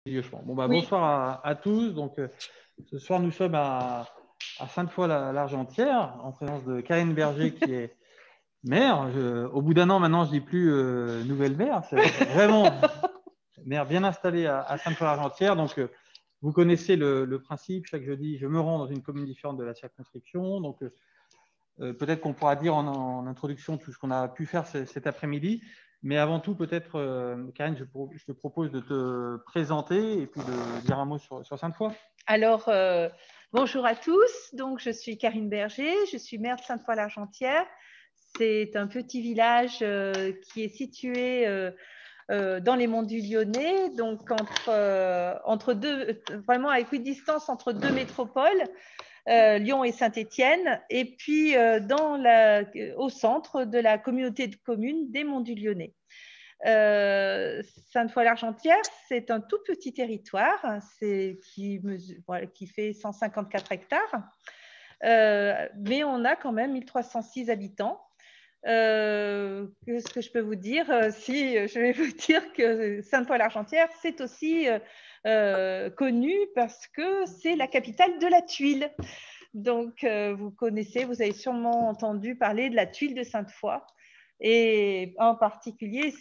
Bon, bah, Oui. bonsoir à tous. Donc, ce soir, nous sommes à Sainte-Foy-l'Argentière, en présence de Karine Berger, qui est maire. Au bout d'un an, maintenant, je ne dis plus nouvelle maire. C'est vraiment maire bien installée à Sainte-Foy-l'Argentière. Donc, vous connaissez le principe. Chaque jeudi, je me rends dans une commune différente de la circonscription. Donc, peut-être qu'on pourra dire en introduction tout ce qu'on a pu faire cet après-midi. Mais avant tout, peut-être, Karine, je te propose de te présenter et puis de dire un mot sur Sainte-Foy. Alors, bonjour à tous. Donc, je suis Karine Berger, je suis maire de Sainte-Foy-l'Argentière. C'est un petit village qui est situé dans les monts du Lyonnais, donc entre deux, vraiment à équidistance entre deux métropoles, Lyon et Saint-Étienne, et puis au centre de la communauté de communes des monts du Lyonnais. Sainte-Foy-l'Argentière, c'est un tout petit territoire qui fait 154 hectares, mais on a quand même 1306 habitants. Qu'est-ce que je peux vous dire? Si je vais vous dire que Sainte-Foy-l'Argentière, c'est aussi connu parce que c'est la capitale de la tuile. Donc, vous avez sûrement entendu parler de la tuile de Sainte-Foy. Et en particulier,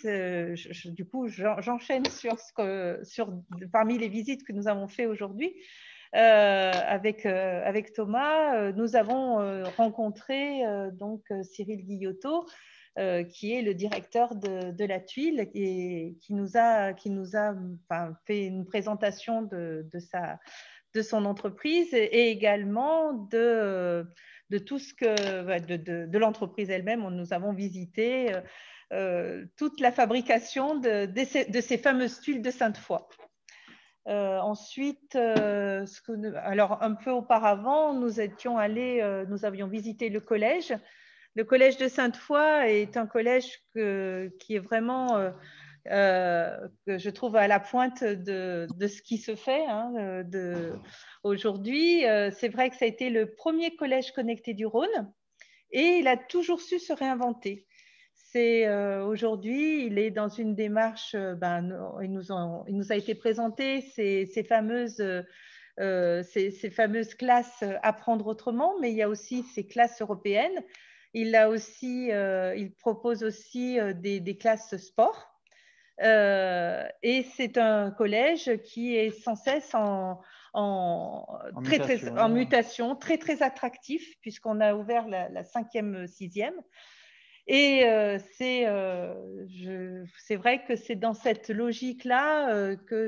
du coup, j'enchaîne parmi les visites que nous avons fait aujourd'hui. Avec Thomas, nous avons rencontré Cyril Guillotot, qui est le directeur de la tuile et qui nous a fait une présentation de son entreprise et également de tout ce que de l'entreprise elle-même. Nous avons visité toute la fabrication de ces fameuses tuiles de Sainte-Foy. Ensuite, alors un peu auparavant, nous avions visité le collège. Le collège de Sainte-Foy est un collège qui est vraiment que je trouve à la pointe de ce qui se fait aujourd'hui. C'est vrai que ça a été le premier collège connecté du Rhône et il a toujours su se réinventer. Aujourd'hui, il est dans une démarche, il nous a été présenté ces fameuses classes Apprendre autrement, mais il y a aussi ces classes européennes. Il propose aussi des classes sport. Et c'est un collège qui est sans cesse en mutation, très, très attractif, puisqu'on a ouvert la 5e, 6e. Et c'est vrai que c'est dans cette logique-là que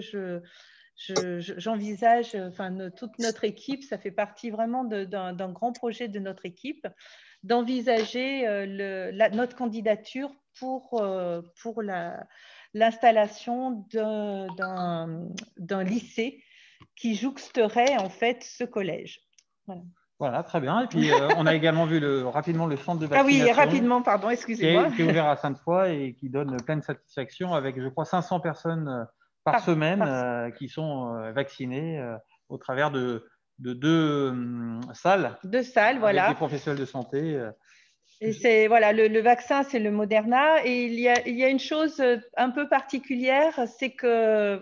j'envisage, toute notre équipe, ça fait partie vraiment d'un grand projet de notre équipe, d'envisager notre candidature pour l'installation d'un lycée qui jouxterait en fait ce collège. Voilà, très bien. Et puis, on a également vu rapidement le centre de vaccination. Ah oui, rapidement, pardon, excusez-moi. Qui est ouvert à Sainte-Foy et qui donne pleine satisfaction avec, je crois, 500 personnes par semaine qui sont vaccinées au travers de deux salles. Deux salles, voilà. Avec des professionnels de santé. Et le vaccin, c'est le Moderna. Et il y a une chose un peu particulière, c'est que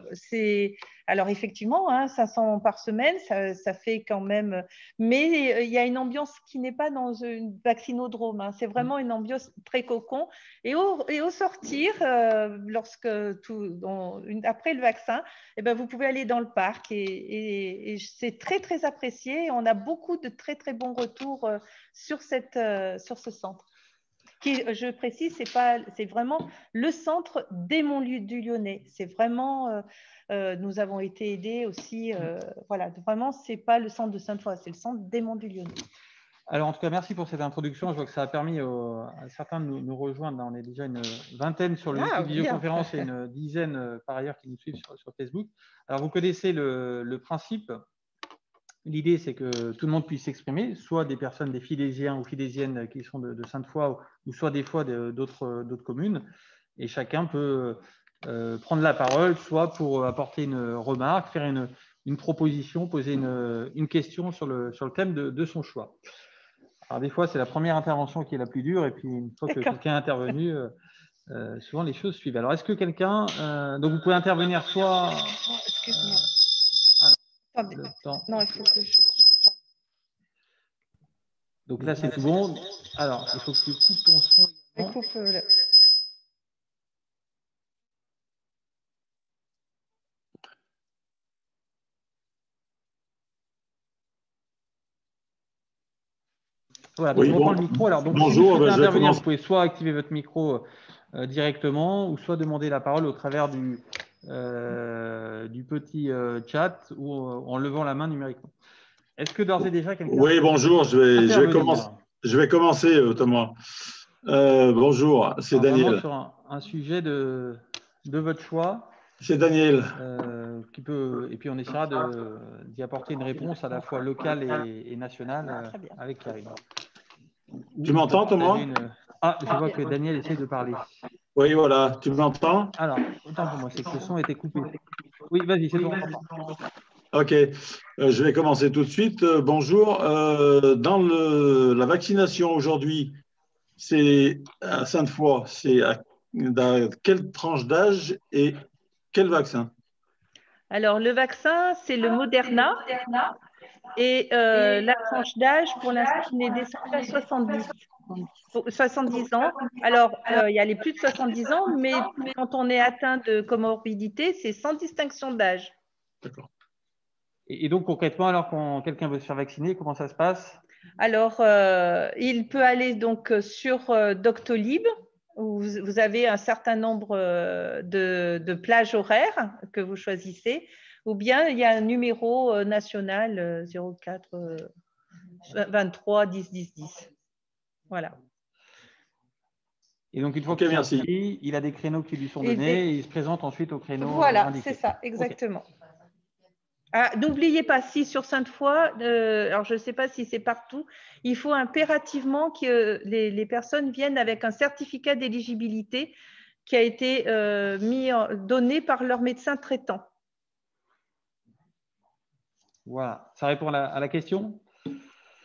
alors effectivement, 500 par semaine, ça fait quand même. Mais il y a une ambiance qui n'est pas dans un vaccinodrome. C'est vraiment une ambiance très cocon. Et au sortir, après le vaccin, vous pouvez aller dans le parc et c'est très très apprécié. On a beaucoup de très très bons retours sur ce centre. Qui, je précise, c'est vraiment le centre des Monts du Lyonnais. C'est vraiment, nous avons été aidés aussi. Vraiment, c'est pas le centre de Sainte-Foy, c'est le centre des Monts du Lyonnais. Alors, en tout cas, merci pour cette introduction. Je vois que ça a permis à certains de nous rejoindre. On est déjà une vingtaine sur le YouTube visioconférence et une dizaine par ailleurs qui nous suivent sur Facebook. Alors, vous connaissez le principe. L'idée, c'est que tout le monde puisse s'exprimer, soit des personnes, des Philésiens ou Philésiennes qui sont de Sainte-Foy, ou soit des fois d'autres communes. Et chacun peut prendre la parole, soit pour apporter une remarque, faire une proposition, poser une question sur le thème de son choix. Alors, des fois, c'est la première intervention qui est la plus dure, et puis une fois que quelqu'un est intervenu, souvent les choses suivent. Alors, est-ce que quelqu'un… donc, vous pouvez intervenir soit… Excuse-moi. Attendez. Le temps. Non, il faut que je coupe ça. Donc là, c'est tout bon. Alors, il faut que tu coupes ton son. Je coupe le… Voilà, donc oui, je reprends le micro. Alors, donc, bonjour, si vous souhaitez je vais intervenir, commencer. vous pouvez soit activer votre micro directement ou soit demander la parole au travers du petit chat ou en levant la main numériquement. Est-ce que d'ores et déjà quelqu'un… Oui, bonjour, je vais commencer, Thomas. Bonjour, c'est Daniel. Vraiment sur un sujet de votre choix. C'est Daniel. Et puis on essaiera d'y apporter une réponse à la fois locale et nationale avec Karine. Tu m'entends, Thomas? Ah, je vois que Daniel essaie de parler. Oui, voilà, tu m'entends? Alors, autant pour moi, c'est que le son était coupé. Oui, vas-y, c'est bon. Ok, je vais commencer tout de suite. Bonjour. Dans la vaccination aujourd'hui, c'est à Sainte-Foy, c'est à quelle tranche d'âge et quel vaccin? Alors, le vaccin, c'est le Moderna. Et la tranche d'âge, pour l'instant, on est descendu à 70 ans. Alors, il y a les plus de 70 ans, mais quand on est atteint de comorbidité, c'est sans distinction d'âge. D'accord. Et donc, concrètement, alors quand quelqu'un veut se faire vacciner, comment ça se passe? Alors, il peut aller donc sur Doctolib, où vous avez un certain nombre de plages horaires que vous choisissez, ou bien il y a un numéro national 04 23 10 10 10. Voilà. Et donc, une fois qu'il est inscrit, il a des créneaux qui lui sont donnés et il se présente ensuite au créneau voilà, indiqué. C'est ça, exactement. Okay. Ah, n'oubliez pas, si sur Sainte-Foy, alors je ne sais pas si c'est partout, il faut impérativement que les personnes viennent avec un certificat d'éligibilité qui a été donné par leur médecin traitant. Voilà, ça répond à la question?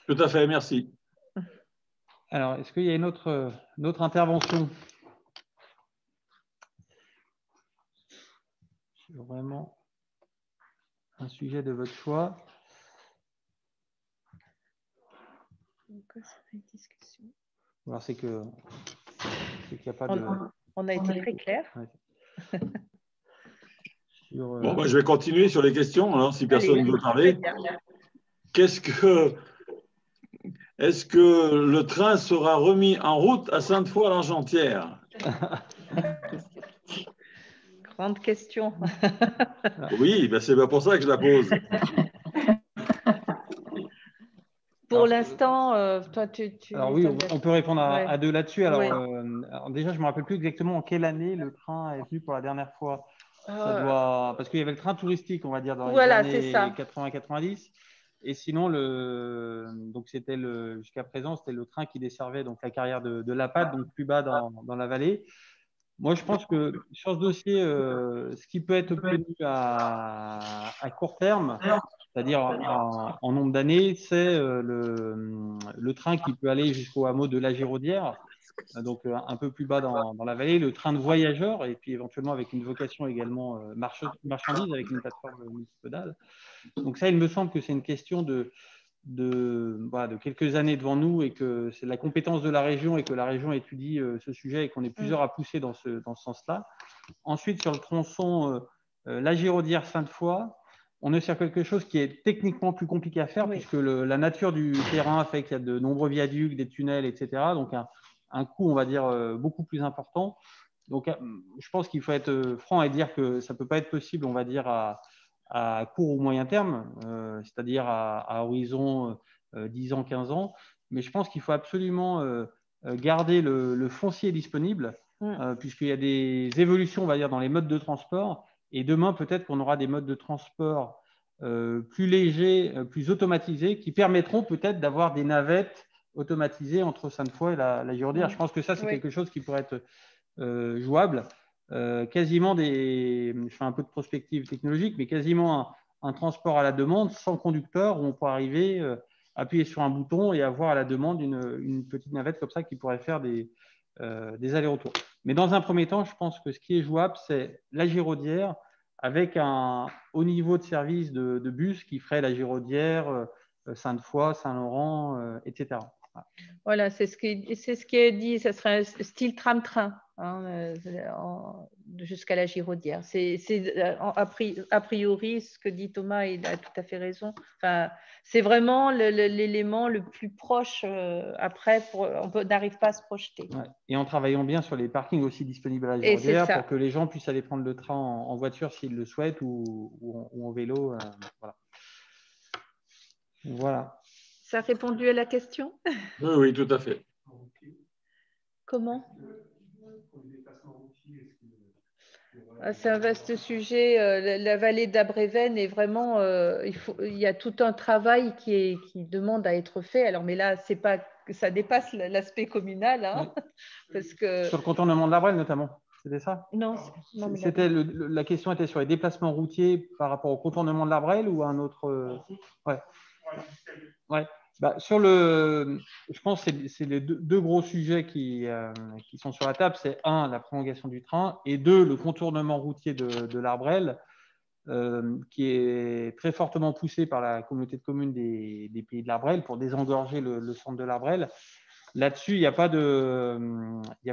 Tout à fait, merci. Alors, est-ce qu'il y a une autre intervention? Sur vraiment un sujet de votre choix. Alors, c'est qu'il n'y a pas de… On a été très clair. Ouais. Bon, bah, je vais continuer sur les questions, alors, si personne ne veut parler. Est-ce que le train sera remis en route à Sainte-Foy-l'Argentière? Grande question. Oui, ben c'est pour ça que je la pose. Pour l'instant, toi, tu… Alors oui, on peut répondre à deux là-dessus. Alors, oui. Alors déjà, je ne me rappelle plus exactement en quelle année le train est venu pour la dernière fois. Ça doit… Parce qu'il y avait le train touristique, on va dire, dans les années 80-90. Et sinon, donc c'était jusqu'à présent, c'était le train qui desservait donc la carrière de Lapade, donc plus bas dans la vallée. Moi, je pense que sur ce dossier, ce qui peut être obtenu à court terme, c'est-à-dire en nombre d'années, c'est le train qui peut aller jusqu'au hameau de la Giraudière, donc un peu plus bas dans la vallée, le train de voyageurs, et puis éventuellement avec une vocation également marchandise, avec une plateforme multimodale. Donc ça, il me semble que c'est une question de quelques années devant nous et que c'est la compétence de la région et que la région étudie ce sujet et qu'on est plusieurs à pousser dans ce sens-là. Ensuite, sur le tronçon La Giraudière Sainte-Foy, on est sur quelque chose qui est techniquement plus compliqué à faire puisque la nature du terrain fait qu'il y a de nombreux viaducs, des tunnels, etc. Donc un coût, on va dire, beaucoup plus important. Donc je pense qu'il faut être franc et dire que ça ne peut pas être possible, on va dire, à court ou moyen terme, c'est-à-dire à horizon 10 ans, 15 ans. Mais je pense qu'il faut absolument garder le foncier disponible, puisqu'il y a des évolutions, on va dire, dans les modes de transport. Et demain, peut-être qu'on aura des modes de transport plus légers, plus automatisés, qui permettront peut-être d'avoir des navettes automatisées entre Sainte-Foy et la Giraudière. Je pense que ça, c'est quelque chose qui pourrait être jouable. Quasiment je fais un peu de prospective technologique, mais quasiment un transport à la demande sans conducteur où on peut arriver, appuyer sur un bouton et avoir à la demande une petite navette comme ça qui pourrait faire des des allers-retours. Mais dans un premier temps, je pense que ce qui est jouable, c'est la Giraudière avec un haut niveau de service de bus qui ferait la Giraudière, Sainte-Foy, Saint-Laurent, etc. Voilà, c'est ce qui est dit, ça serait un style tram-train jusqu'à la Giraudière. C'est a priori ce que dit Thomas, il a tout à fait raison. Enfin, c'est vraiment l'élément le plus proche. Après, on n'arrive pas à se projeter. Ouais. Et en travaillant bien sur les parkings aussi disponibles à la Giraudière pour que les gens puissent aller prendre le train en voiture s'ils le souhaitent ou en vélo. Voilà. Voilà. Ça a répondu à la question? Oui, tout à fait. Comment? C'est un vaste sujet. La vallée d'Abrévennes est vraiment. Il y a tout un travail qui demande à être fait. Alors, mais là, c'est pas que ça dépasse l'aspect communal, hein, oui. parce que sur le contournement de la Brelle notamment. C'était ça? Non. C'était la question était sur les déplacements routiers par rapport au contournement de la Brelle ou à un autre. Ouais. Ouais. Bah, je pense que c'est les deux gros sujets qui sont sur la table. C'est un, la prolongation du train, et deux, le contournement routier de l'Arbrelle, qui est très fortement poussé par la communauté de communes des Pays de l'Arbrelle pour désengorger le centre de l'Arbrelle. Là-dessus, il n'y a pas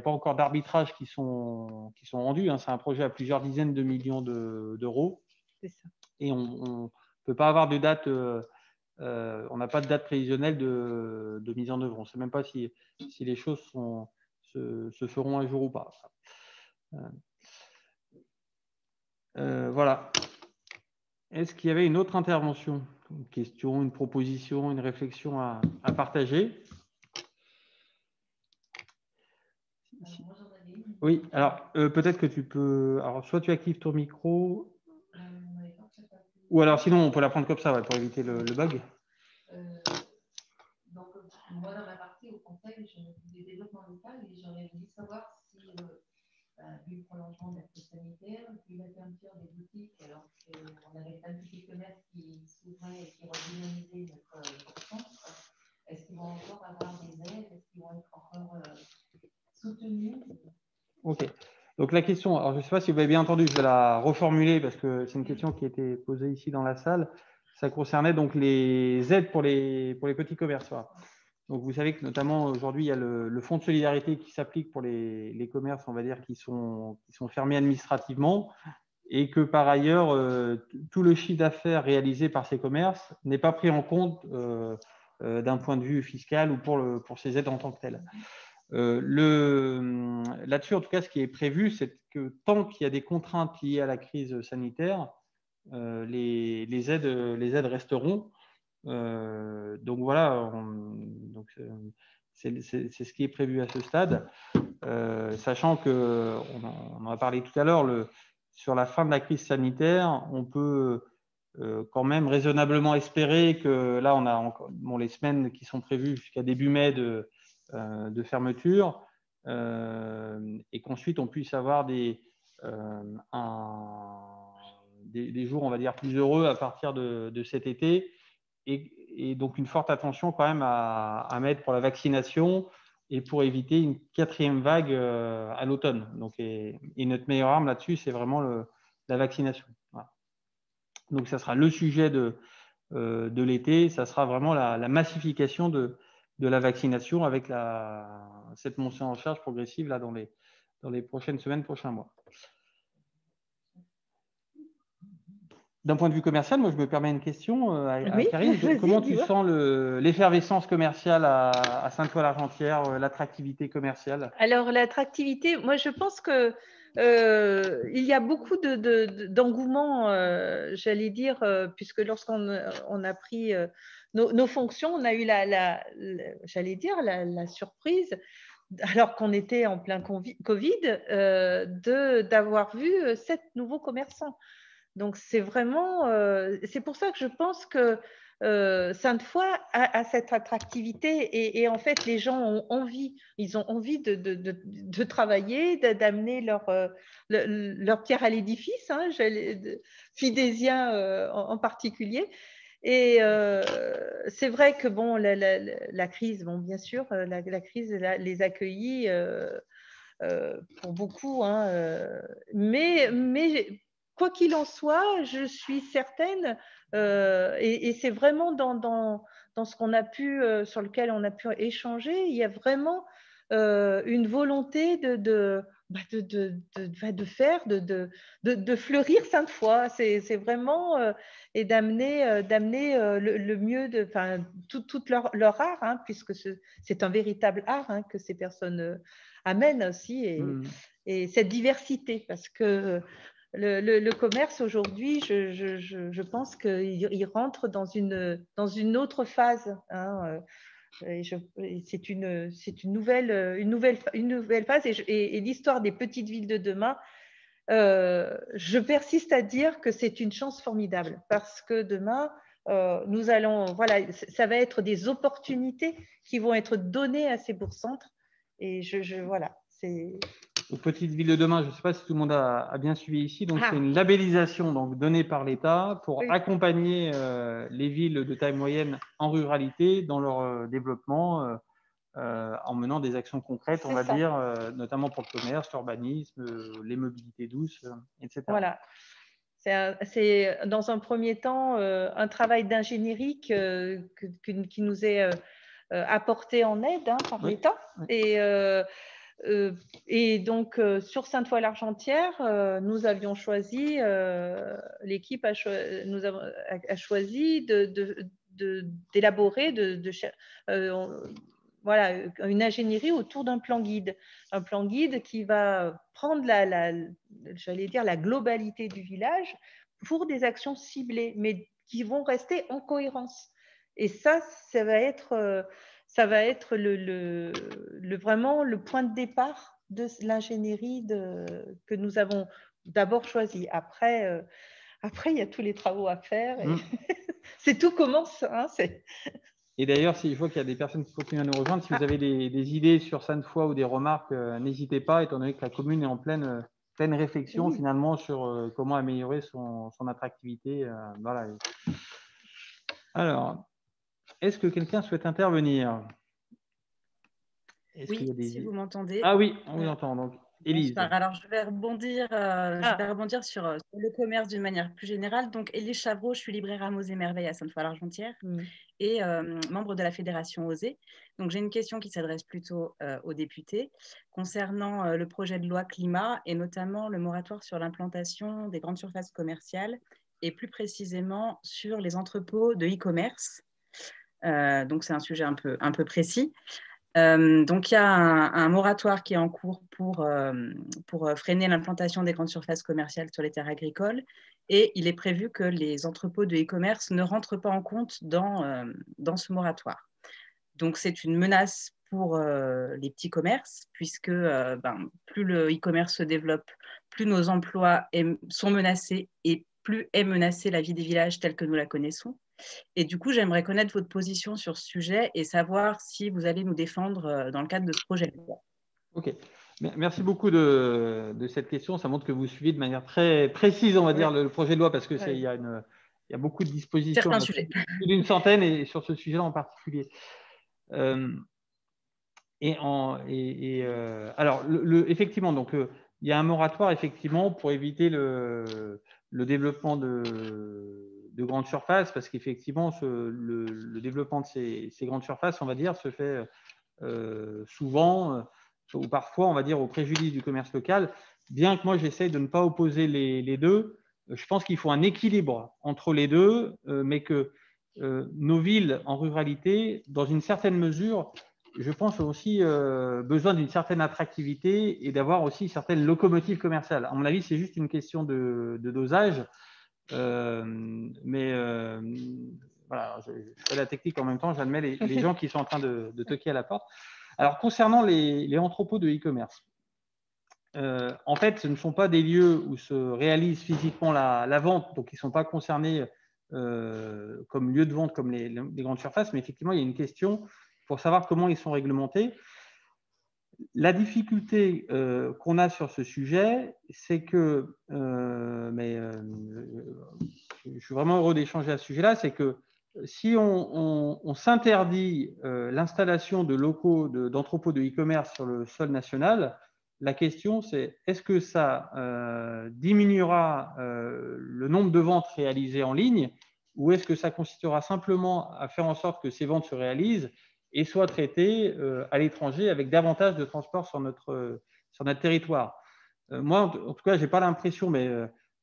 encore d'arbitrage qui sont rendus. Hein. C'est un projet à plusieurs dizaines de millions d'euros. C'est ça. Et on ne peut pas avoir de date. On n'a pas de date prévisionnelle de mise en œuvre. On ne sait même pas si les choses se feront un jour ou pas. Voilà. Est-ce qu'il y avait une autre intervention? Une question, une proposition, une réflexion à partager? Oui, alors peut-être que tu peux. Alors, soit tu actives ton micro, ou alors sinon on peut la prendre comme ça, ouais, pour éviter le bug. Donc, moi, dans ma partie au conseil, je m'occupe des développements local et j'aurais voulu savoir si, vu le prolongement de la crise sanitaire, vu la fermeture des boutiques, alors qu'on avait plein de petits commerces qui s'ouvraient et qui redynamisaient notre centre, est-ce qu'ils vont encore avoir des aides? Est-ce qu'ils vont être encore soutenus? Ok. Donc la question, alors je ne sais pas si vous avez bien entendu, je vais la reformuler parce que c'est une question qui a été posée ici dans la salle. Ça concernait donc les aides pour les petits commerces. Donc vous savez que notamment aujourd'hui, il y a le fonds de solidarité qui s'applique pour les commerces, on va dire, qui sont fermés administrativement, et que par ailleurs, tout le chiffre d'affaires réalisé par ces commerces n'est pas pris en compte d'un point de vue fiscal ou pour ces aides en tant que telles. Là-dessus, en tout cas, ce qui est prévu, c'est que tant qu'il y a des contraintes liées à la crise sanitaire, les aides resteront. Donc voilà, c'est ce qui est prévu à ce stade, sachant qu'on en a parlé tout à l'heure, sur la fin de la crise sanitaire, on peut quand même raisonnablement espérer que là, on a encore, les semaines qui sont prévues jusqu'à début mai de fermeture, et qu'ensuite on puisse avoir des jours, on va dire, plus heureux à partir de cet été, et donc une forte attention quand même à mettre pour la vaccination et pour éviter une 4e vague à l'automne. Donc, et notre meilleure arme là-dessus, c'est vraiment la vaccination. Voilà. Donc ça sera le sujet de l'été, ça sera vraiment la massification de la vaccination avec cette montée en charge progressive là, dans les prochaines semaines, prochains mois. D'un point de vue commercial, moi je me permets une question à Karine. Comment tu sens l'effervescence commerciale à Sainte-Foy-l'Argentière, l'attractivité commerciale? Alors l'attractivité, moi je pense que il y a beaucoup d'engouement, j'allais dire, puisque lorsqu'on a pris nos fonctions, on a eu j'allais dire, la surprise, alors qu'on était en plein Covid, d'avoir vu 7 nouveaux commerçants. Donc c'est vraiment, c'est pour ça que je pense que Sainte-Foy a cette attractivité et en fait les gens ont envie, ils ont envie de travailler, d'amener leur pierre à l'édifice, hein, Fidésien en particulier. Et c'est vrai que bon, la crise, bon, bien sûr, la crise les accueillit pour beaucoup. Mais quoi qu'il en soit, je suis certaine, et c'est vraiment dans ce qu'on a pu, sur lequel on a pu échanger, il y a vraiment une volonté de faire, de fleurir Sainte-Foy. C'est vraiment et d'amener le mieux de tout leur art, puisque c'est un véritable art que ces personnes amènent aussi, et cette diversité, parce que le commerce aujourd'hui, je pense qu'il rentre dans une autre phase. C'est une nouvelle phase, et l'histoire des petites villes de demain, je persiste à dire que c'est une chance formidable, parce que demain, nous allons, ça va être des opportunités qui vont être données à ces bourgs-centres, et voilà, c'est... Aux petites villes de demain, je ne sais pas si tout le monde a bien suivi ici. Donc, c'est une labellisation donc, donnée par l'État pour accompagner les villes de taille moyenne en ruralité dans leur développement en menant des actions concrètes, on va dire, notamment pour le commerce, l'urbanisme, les mobilités douces, etc. Voilà. C'est dans un premier temps un travail d'ingénierie qui nous est apporté en aide par l'État. Et donc, sur Sainte-Foy-l'Argentière, nous avions choisi, l'équipe a choisi d'élaborer une ingénierie autour d'un plan guide. Un plan guide qui va prendre j'allais dire, la globalité du village pour des actions ciblées, mais qui vont rester en cohérence. Et ça va être vraiment le point de départ de l'ingénierie que nous avons d'abord choisi. Après, il y a tous les travaux à faire. Et tout commence. Et d'ailleurs, je vois qu'il y a des personnes qui continuent à nous rejoindre. Si vous avez des idées sur Sainte-Foy ou des remarques, n'hésitez pas, étant donné que la commune est en pleine réflexion finalement sur comment améliorer son attractivité. Voilà. Alors, est-ce que quelqu'un souhaite intervenir? Oui, si vous m'entendez. Ah oui, on vous entend. Donc, Élise. Alors, je vais rebondir sur le commerce d'une manière plus générale. Donc, Élise Chavreau, je suis libraire à Mots et Merveilles à Sainte-Foy-l'Argentière et membre de la fédération OSER. Donc, j'ai une question qui s'adresse plutôt aux députés concernant le projet de loi climat et notamment le moratoire sur l'implantation des grandes surfaces commerciales et plus précisément sur les entrepôts de e-commerce. Donc, c'est un sujet un peu précis. Donc, il y a un moratoire qui est en cours pour freiner l'implantation des grandes surfaces commerciales sur les terres agricoles, et il est prévu que les entrepôts de e-commerce ne rentrent pas en compte dans ce moratoire. Donc, c'est une menace pour les petits commerces, puisque plus le e-commerce se développe, plus nos emplois sont menacés et plus est menacée la vie des villages telle que nous la connaissons. Et du coup, j'aimerais connaître votre position sur ce sujet et savoir si vous allez nous défendre dans le cadre de ce projet de loi. Ok. Merci beaucoup de cette question. Ça montre que vous suivez de manière très précise, on va dire, le projet de loi, parce que il y a beaucoup de dispositions, plus d'une centaine, et sur ce sujet-là en particulier. Alors, effectivement, donc, il y a un moratoire effectivement pour éviter le développement de grandes surfaces, parce qu'effectivement, le développement de ces grandes surfaces, on va dire, se fait souvent ou parfois, on va dire, au préjudice du commerce local. Bien que moi, j'essaye de ne pas opposer les deux, je pense qu'il faut un équilibre entre les deux, mais que nos villes en ruralité, dans une certaine mesure, je pense aussi besoin d'une certaine attractivité et d'avoir aussi certaines locomotives commerciales. À mon avis, c'est juste une question de dosage. Mais voilà, je fais la technique en même temps, j'admets les gens qui sont en train de toquer à la porte. Alors, concernant les entrepôts de e-commerce, en fait, ce ne sont pas des lieux où se réalise physiquement la vente, donc ils ne sont pas concernés comme lieu de vente comme les grandes surfaces, mais effectivement, il y a une question pour savoir comment ils sont réglementés. La difficulté qu'on a sur ce sujet, c'est que, je suis vraiment heureux d'échanger à ce sujet-là, c'est que si on s'interdit l'installation de locaux d'entrepôts de e-commerce sur le sol national, la question, c'est est-ce que ça diminuera le nombre de ventes réalisées en ligne ou est-ce que ça consistera simplement à faire en sorte que ces ventes se réalisent et soient traitées à l'étranger avec davantage de transport sur notre territoire. Moi, en tout cas, je n'ai pas l'impression, mais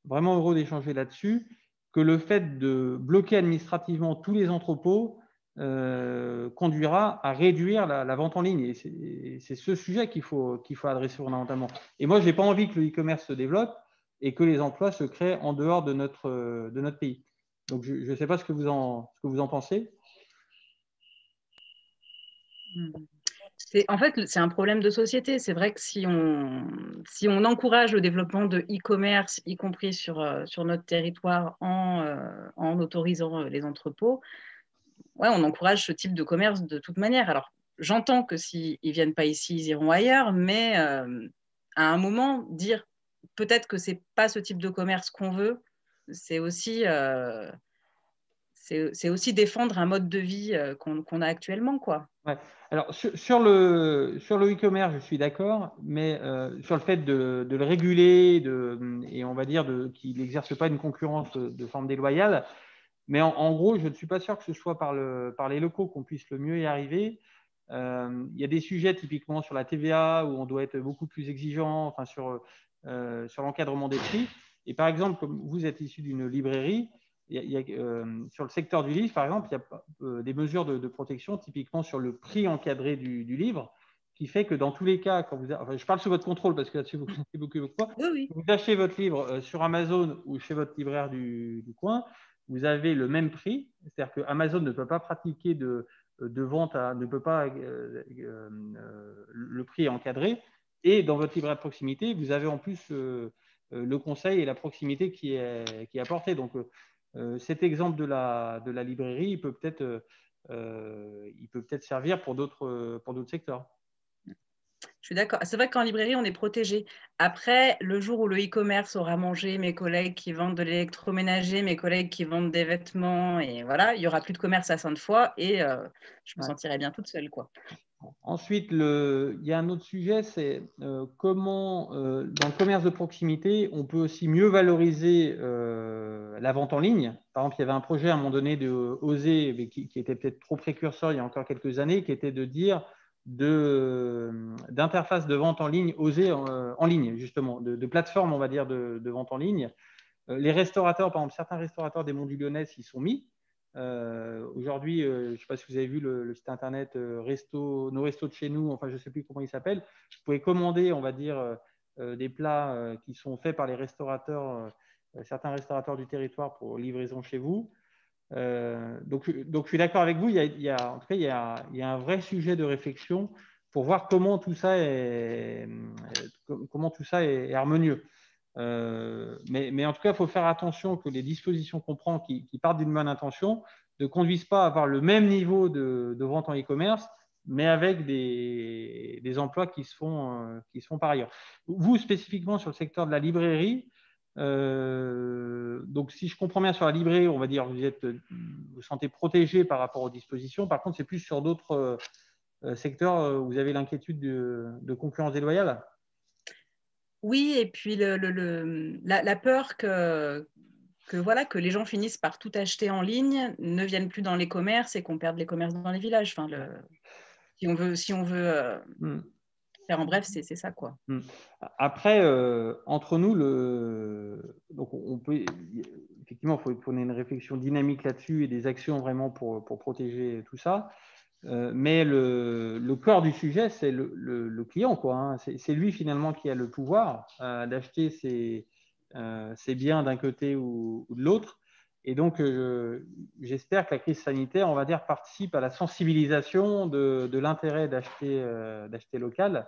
vraiment heureux d'échanger là-dessus, que le fait de bloquer administrativement tous les entrepôts conduira à réduire la vente en ligne. Et c'est ce sujet qu'il faut adresser fondamentalement. Et moi, je n'ai pas envie que le e-commerce se développe et que les emplois se créent en dehors de notre pays. Donc, je ne sais pas ce que vous en pensez. En fait, c'est un problème de société. C'est vrai que si on encourage le développement de e-commerce, y compris sur notre territoire en autorisant les entrepôts, ouais, on encourage ce type de commerce de toute manière. Alors, j'entends que s'ils ne viennent pas ici, ils iront ailleurs, mais à un moment, dire peut-être que ce n'est pas ce type de commerce qu'on veut, c'est aussi défendre un mode de vie qu'on a actuellement, quoi. Ouais. Alors, sur le e-commerce, je suis d'accord, mais sur le fait de le réguler et on va dire qu'il n'exerce pas une concurrence de forme déloyale, mais en gros, je ne suis pas sûr que ce soit par les locaux qu'on puisse le mieux y arriver. Il y a des sujets typiquement sur la TVA où on doit être beaucoup plus exigeant, enfin, sur l'encadrement des prix. Et par exemple, comme vous êtes issu d'une librairie, sur le secteur du livre, par exemple, il y a des mesures de protection, typiquement sur le prix encadré du livre, qui fait que dans tous les cas, je parle sous votre contrôle parce que là-dessus, vous connaissez beaucoup de quoi. Oui. Vous achetez votre livre sur Amazon ou chez votre libraire du coin, vous avez le même prix. C'est-à-dire que Amazon ne peut pas pratiquer de vente, ne peut pas le prix est encadré. Et dans votre libraire de proximité, vous avez en plus le conseil et la proximité qui est apporté. Donc, cet exemple de la librairie, il peut peut-être servir pour d'autres secteurs. Je suis d'accord. C'est vrai qu'en librairie, on est protégé. Après, le jour où le e-commerce aura mangé mes collègues qui vendent de l'électroménager, mes collègues qui vendent des vêtements, et voilà, il n'y aura plus de commerce à Sainte-Foy et je me sentirai bien toute seule, quoi. Ensuite, il y a un autre sujet, c'est comment, dans le commerce de proximité, on peut aussi mieux valoriser la vente en ligne. Par exemple, il y avait un projet à un moment donné de Oser, mais qui était peut-être trop précurseur il y a encore quelques années, qui était de dire d'interface de vente en ligne Oser en ligne, justement, de plateforme, on va dire, de vente en ligne. Les restaurateurs, par exemple, certains restaurateurs des Monts du Lyonnais s'y sont mis. Aujourd'hui, je ne sais pas si vous avez vu le site internet nos restos de chez nous, enfin je ne sais plus comment il s'appelle. Vous pouvez commander, on va dire, des plats qui sont faits par les restaurateurs, certains restaurateurs du territoire pour livraison chez vous. Donc, je suis d'accord avec vous. En tout cas, il y a un vrai sujet de réflexion pour voir comment tout ça est harmonieux. Mais en tout cas, il faut faire attention que les dispositions qu'on prend qui partent d'une bonne intention ne conduisent pas à avoir le même niveau de vente en e-commerce, mais avec des emplois qui se font par ailleurs. Vous, spécifiquement sur le secteur de la librairie, donc si je comprends bien sur la librairie, on va dire vous vous sentez protégé par rapport aux dispositions. Par contre, c'est plus sur d'autres secteurs où vous avez l'inquiétude de concurrence déloyale. Oui, et puis la peur que les gens finissent par tout acheter en ligne, ne viennent plus dans les commerces et qu'on perde les commerces dans les villages. Enfin, si on veut faire en bref, c'est ça, quoi. Après, entre nous, donc on peut effectivement, il faut une réflexion dynamique là-dessus et des actions vraiment pour protéger tout ça. Mais le cœur du sujet, c'est le client, quoi, hein. C'est lui finalement qui a le pouvoir d'acheter ses biens d'un côté ou de l'autre. Et donc, j'espère que la crise sanitaire, on va dire, participe à la sensibilisation de l'intérêt d'acheter local.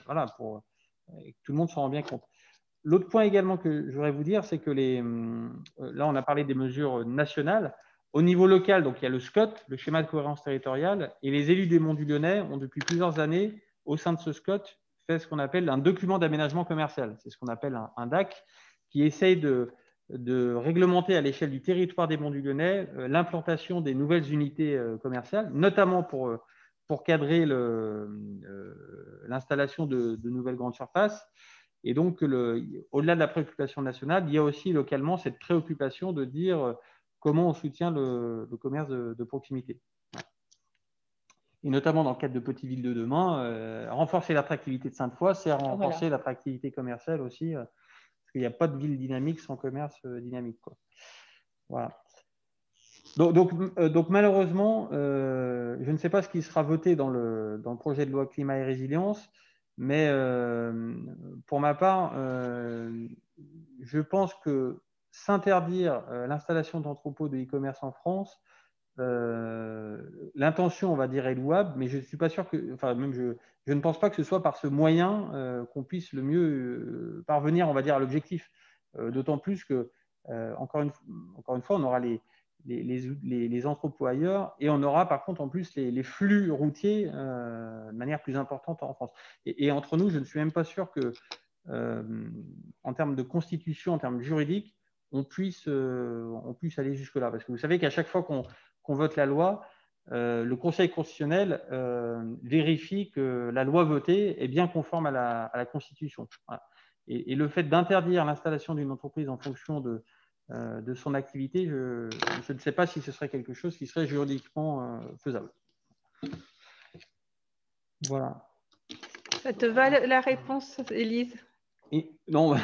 Voilà, pour que tout le monde s'en rend bien compte. L'autre point également que je voudrais vous dire, c'est que là, on a parlé des mesures nationales. Au niveau local, donc il y a le SCOT, le schéma de cohérence territoriale, et les élus des Monts du Lyonnais ont depuis plusieurs années, au sein de ce SCOT, fait ce qu'on appelle un document d'aménagement commercial. C'est ce qu'on appelle un DAC, qui essaye de réglementer à l'échelle du territoire des Monts du Lyonnais l'implantation des nouvelles unités commerciales, notamment pour pour cadrer l'installation de nouvelles grandes surfaces. Et donc, au-delà de la préoccupation nationale, il y a aussi localement cette préoccupation de dire comment on soutient le commerce de proximité. Et notamment dans le cadre de Petites Villes de demain, renforcer l'attractivité de Sainte-Foy, c'est renforcer l'attractivité commerciale aussi, parce qu'il n'y a pas de ville dynamique sans commerce dynamique, quoi. Voilà. Donc malheureusement, je ne sais pas ce qui sera voté dans le projet de loi climat et résilience, mais pour ma part, je pense que s'interdire l'installation d'entrepôts de e-commerce en France, l'intention, on va dire, est louable, mais je ne suis pas sûr que, enfin, même je ne pense pas que ce soit par ce moyen qu'on puisse le mieux parvenir, on va dire, à l'objectif. D'autant plus que, encore une fois, on aura les entrepôts ailleurs et on aura par contre en plus les flux routiers de manière plus importante en France. Et entre nous, je ne suis même pas sûr que, en termes de constitution, en termes juridiques, on puisse aller jusque-là. Parce que vous savez qu'à chaque fois qu'on vote la loi, le Conseil constitutionnel vérifie que la loi votée est bien conforme à la Constitution. Voilà. Et le fait d'interdire l'installation d'une entreprise en fonction de son activité, je ne sais pas si ce serait quelque chose qui serait juridiquement faisable. Voilà. Ça te va la réponse, Élise? Non.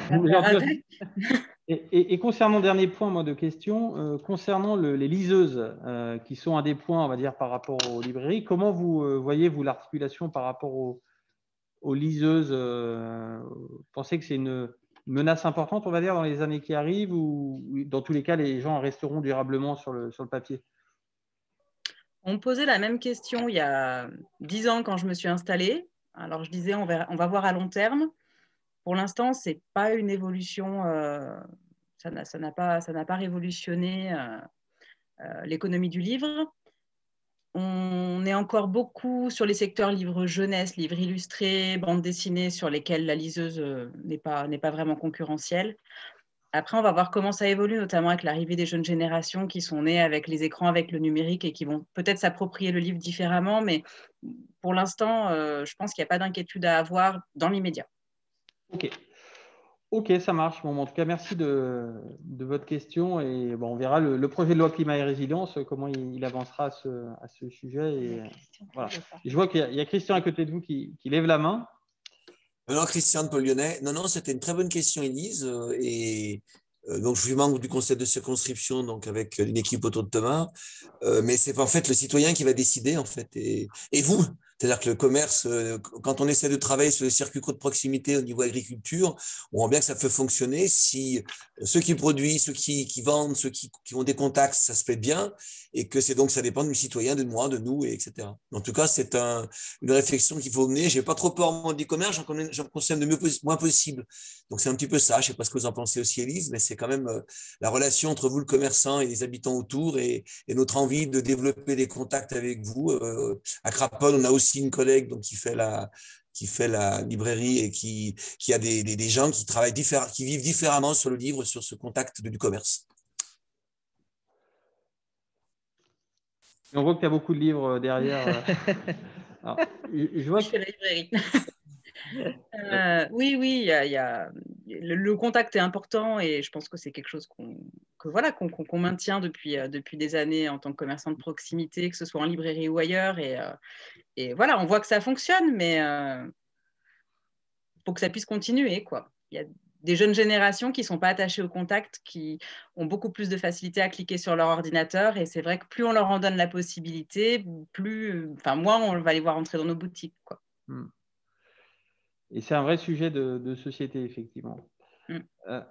Et concernant le dernier point moi, de question, concernant les liseuses, qui sont un des points, on va dire, par rapport aux librairies, comment vous voyez-vous l'articulation par rapport aux liseuses? Vous pensez que c'est une menace importante, on va dire, dans les années qui arrivent, ou dans tous les cas, les gens resteront durablement sur le papier? On me posait la même question il y a 10 ans quand je me suis installée. Alors, je disais, on va voir à long terme. Pour l'instant, ce n'est pas une évolution, ça n'a pas révolutionné l'économie du livre. On est encore beaucoup sur les secteurs livres jeunesse, livres illustrés, bandes dessinées, sur lesquels la liseuse n'est pas vraiment concurrentielle. Après, on va voir comment ça évolue, notamment avec l'arrivée des jeunes générations qui sont nées avec les écrans, avec le numérique et qui vont peut-être s'approprier le livre différemment. Mais pour l'instant, je pense qu'il n'y a pas d'inquiétude à avoir dans l'immédiat. Ok, ça marche. Bon, en tout cas, merci de votre question. Et bon, on verra le projet de loi climat et résilience, comment il avancera à ce sujet. Et, voilà. Et je vois qu'il y a Christian à côté de vous qui lève la main. Non, Christian de Paul-Lyonnais. Non, c'était une très bonne question, Élise. Donc, je suis membre du conseil de circonscription, donc avec une équipe autour de Thomas. Mais c'est en fait le citoyen qui va décider, en fait. Et vous, c'est-à-dire que le commerce, quand on essaie de travailler sur les circuits courts de proximité au niveau agriculture, on voit bien que ça peut fonctionner si ceux qui produisent, ceux qui vendent, ceux qui ont des contacts, ça se fait bien, et que ça dépend du citoyen, de moi, de nous, etc. En tout cas, c'est une réflexion qu'il faut mener. J'ai pas trop peur du commerce, j'en consomme le moins possible. Donc c'est un petit peu ça. Je sais pas ce que vous en pensez aussi, Élise, mais c'est quand même la relation entre vous, le commerçant, et les habitants autour, et notre envie de développer des contacts avec vous. À Craponne, on a aussi une collègue donc, qui fait la librairie et qui a des gens qui travaillent qui vivent différemment sur le livre, sur ce contact du commerce. Et on voit que tu as beaucoup de livres derrière. Alors, je vois je fais la librairie. Oui, il y a le contact est important et je pense que c'est quelque chose qu'on maintient depuis des années en tant que commerçant de proximité, que ce soit en librairie ou ailleurs. Et voilà, on voit que ça fonctionne, mais pour que ça puisse continuer, quoi. Il y a des jeunes générations qui ne sont pas attachées au contact, qui ont beaucoup plus de facilité à cliquer sur leur ordinateur. Et c'est vrai que plus on leur en donne la possibilité, moins on va les voir entrer dans nos boutiques, quoi. Et c'est un vrai sujet de société, effectivement.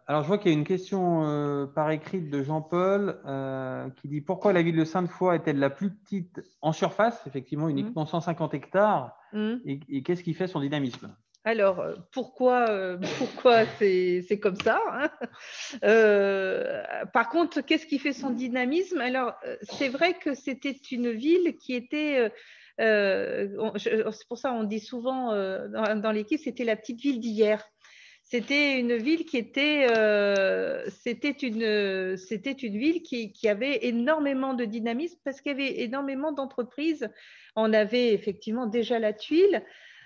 Alors, je vois qu'il y a une question par écrite de Jean-Paul qui dit « Pourquoi la ville de Sainte-Foy est-elle la plus petite en surface ?» Effectivement, uniquement 150 hectares. Et qu'est-ce qui fait son dynamisme? Alors, pourquoi c'est comme ça, hein? Par contre, qu'est-ce qui fait son dynamisme? Alors, c'est vrai que c'était une ville qui était… c'est pour ça qu'on dit souvent dans l'équipe, c'était la petite ville d'hier. C'était une ville qui était, c'était une ville qui avait énormément de dynamisme parce qu'il y avait énormément d'entreprises. On avait effectivement déjà la Tuile.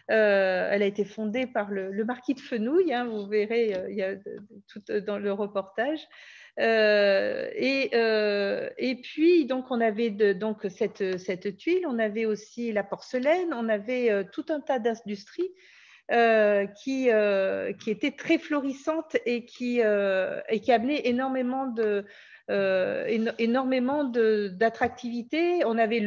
Elle a été fondée par le marquis de Fenouil, hein, vous verrez, il y a tout dans le reportage. Et puis, donc, on avait donc cette tuile, on avait aussi la porcelaine, on avait tout un tas d'industries qui était très florissante et qui amenait énormément d'attractivité. On avait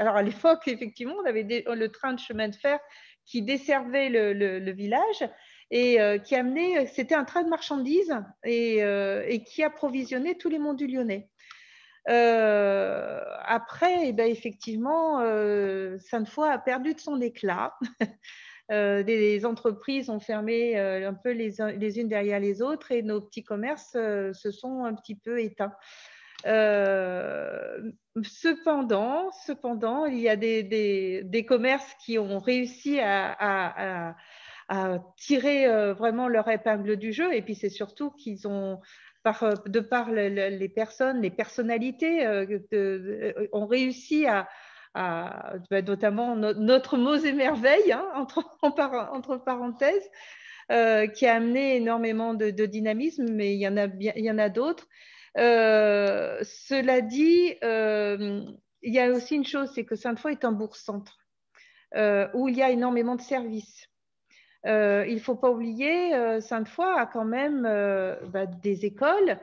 alors à l'époque, effectivement, on avait le train de chemin de fer qui desservait le village et qui amenait, c'était un train de marchandises et qui approvisionnait tous les monts du Lyonnais. Après, effectivement, Sainte-Foy a perdu de son éclat. Des entreprises ont fermé un peu les unes derrière les autres et nos petits commerces se sont un petit peu éteints. Cependant, il y a des commerces qui ont réussi à tirer vraiment leur épingle du jeu, et puis c'est surtout qu'ils ont, de par les personnes, les personnalités, ont réussi notamment notre Mose et Merveille, hein, entre parenthèses, qui a amené énormément de dynamisme, mais il y en a d'autres. Cela dit, il y a aussi une chose, c'est que Sainte-Foy est un bourg-centre où il y a énormément de services. Il ne faut pas oublier, Sainte-Foy a quand même des écoles,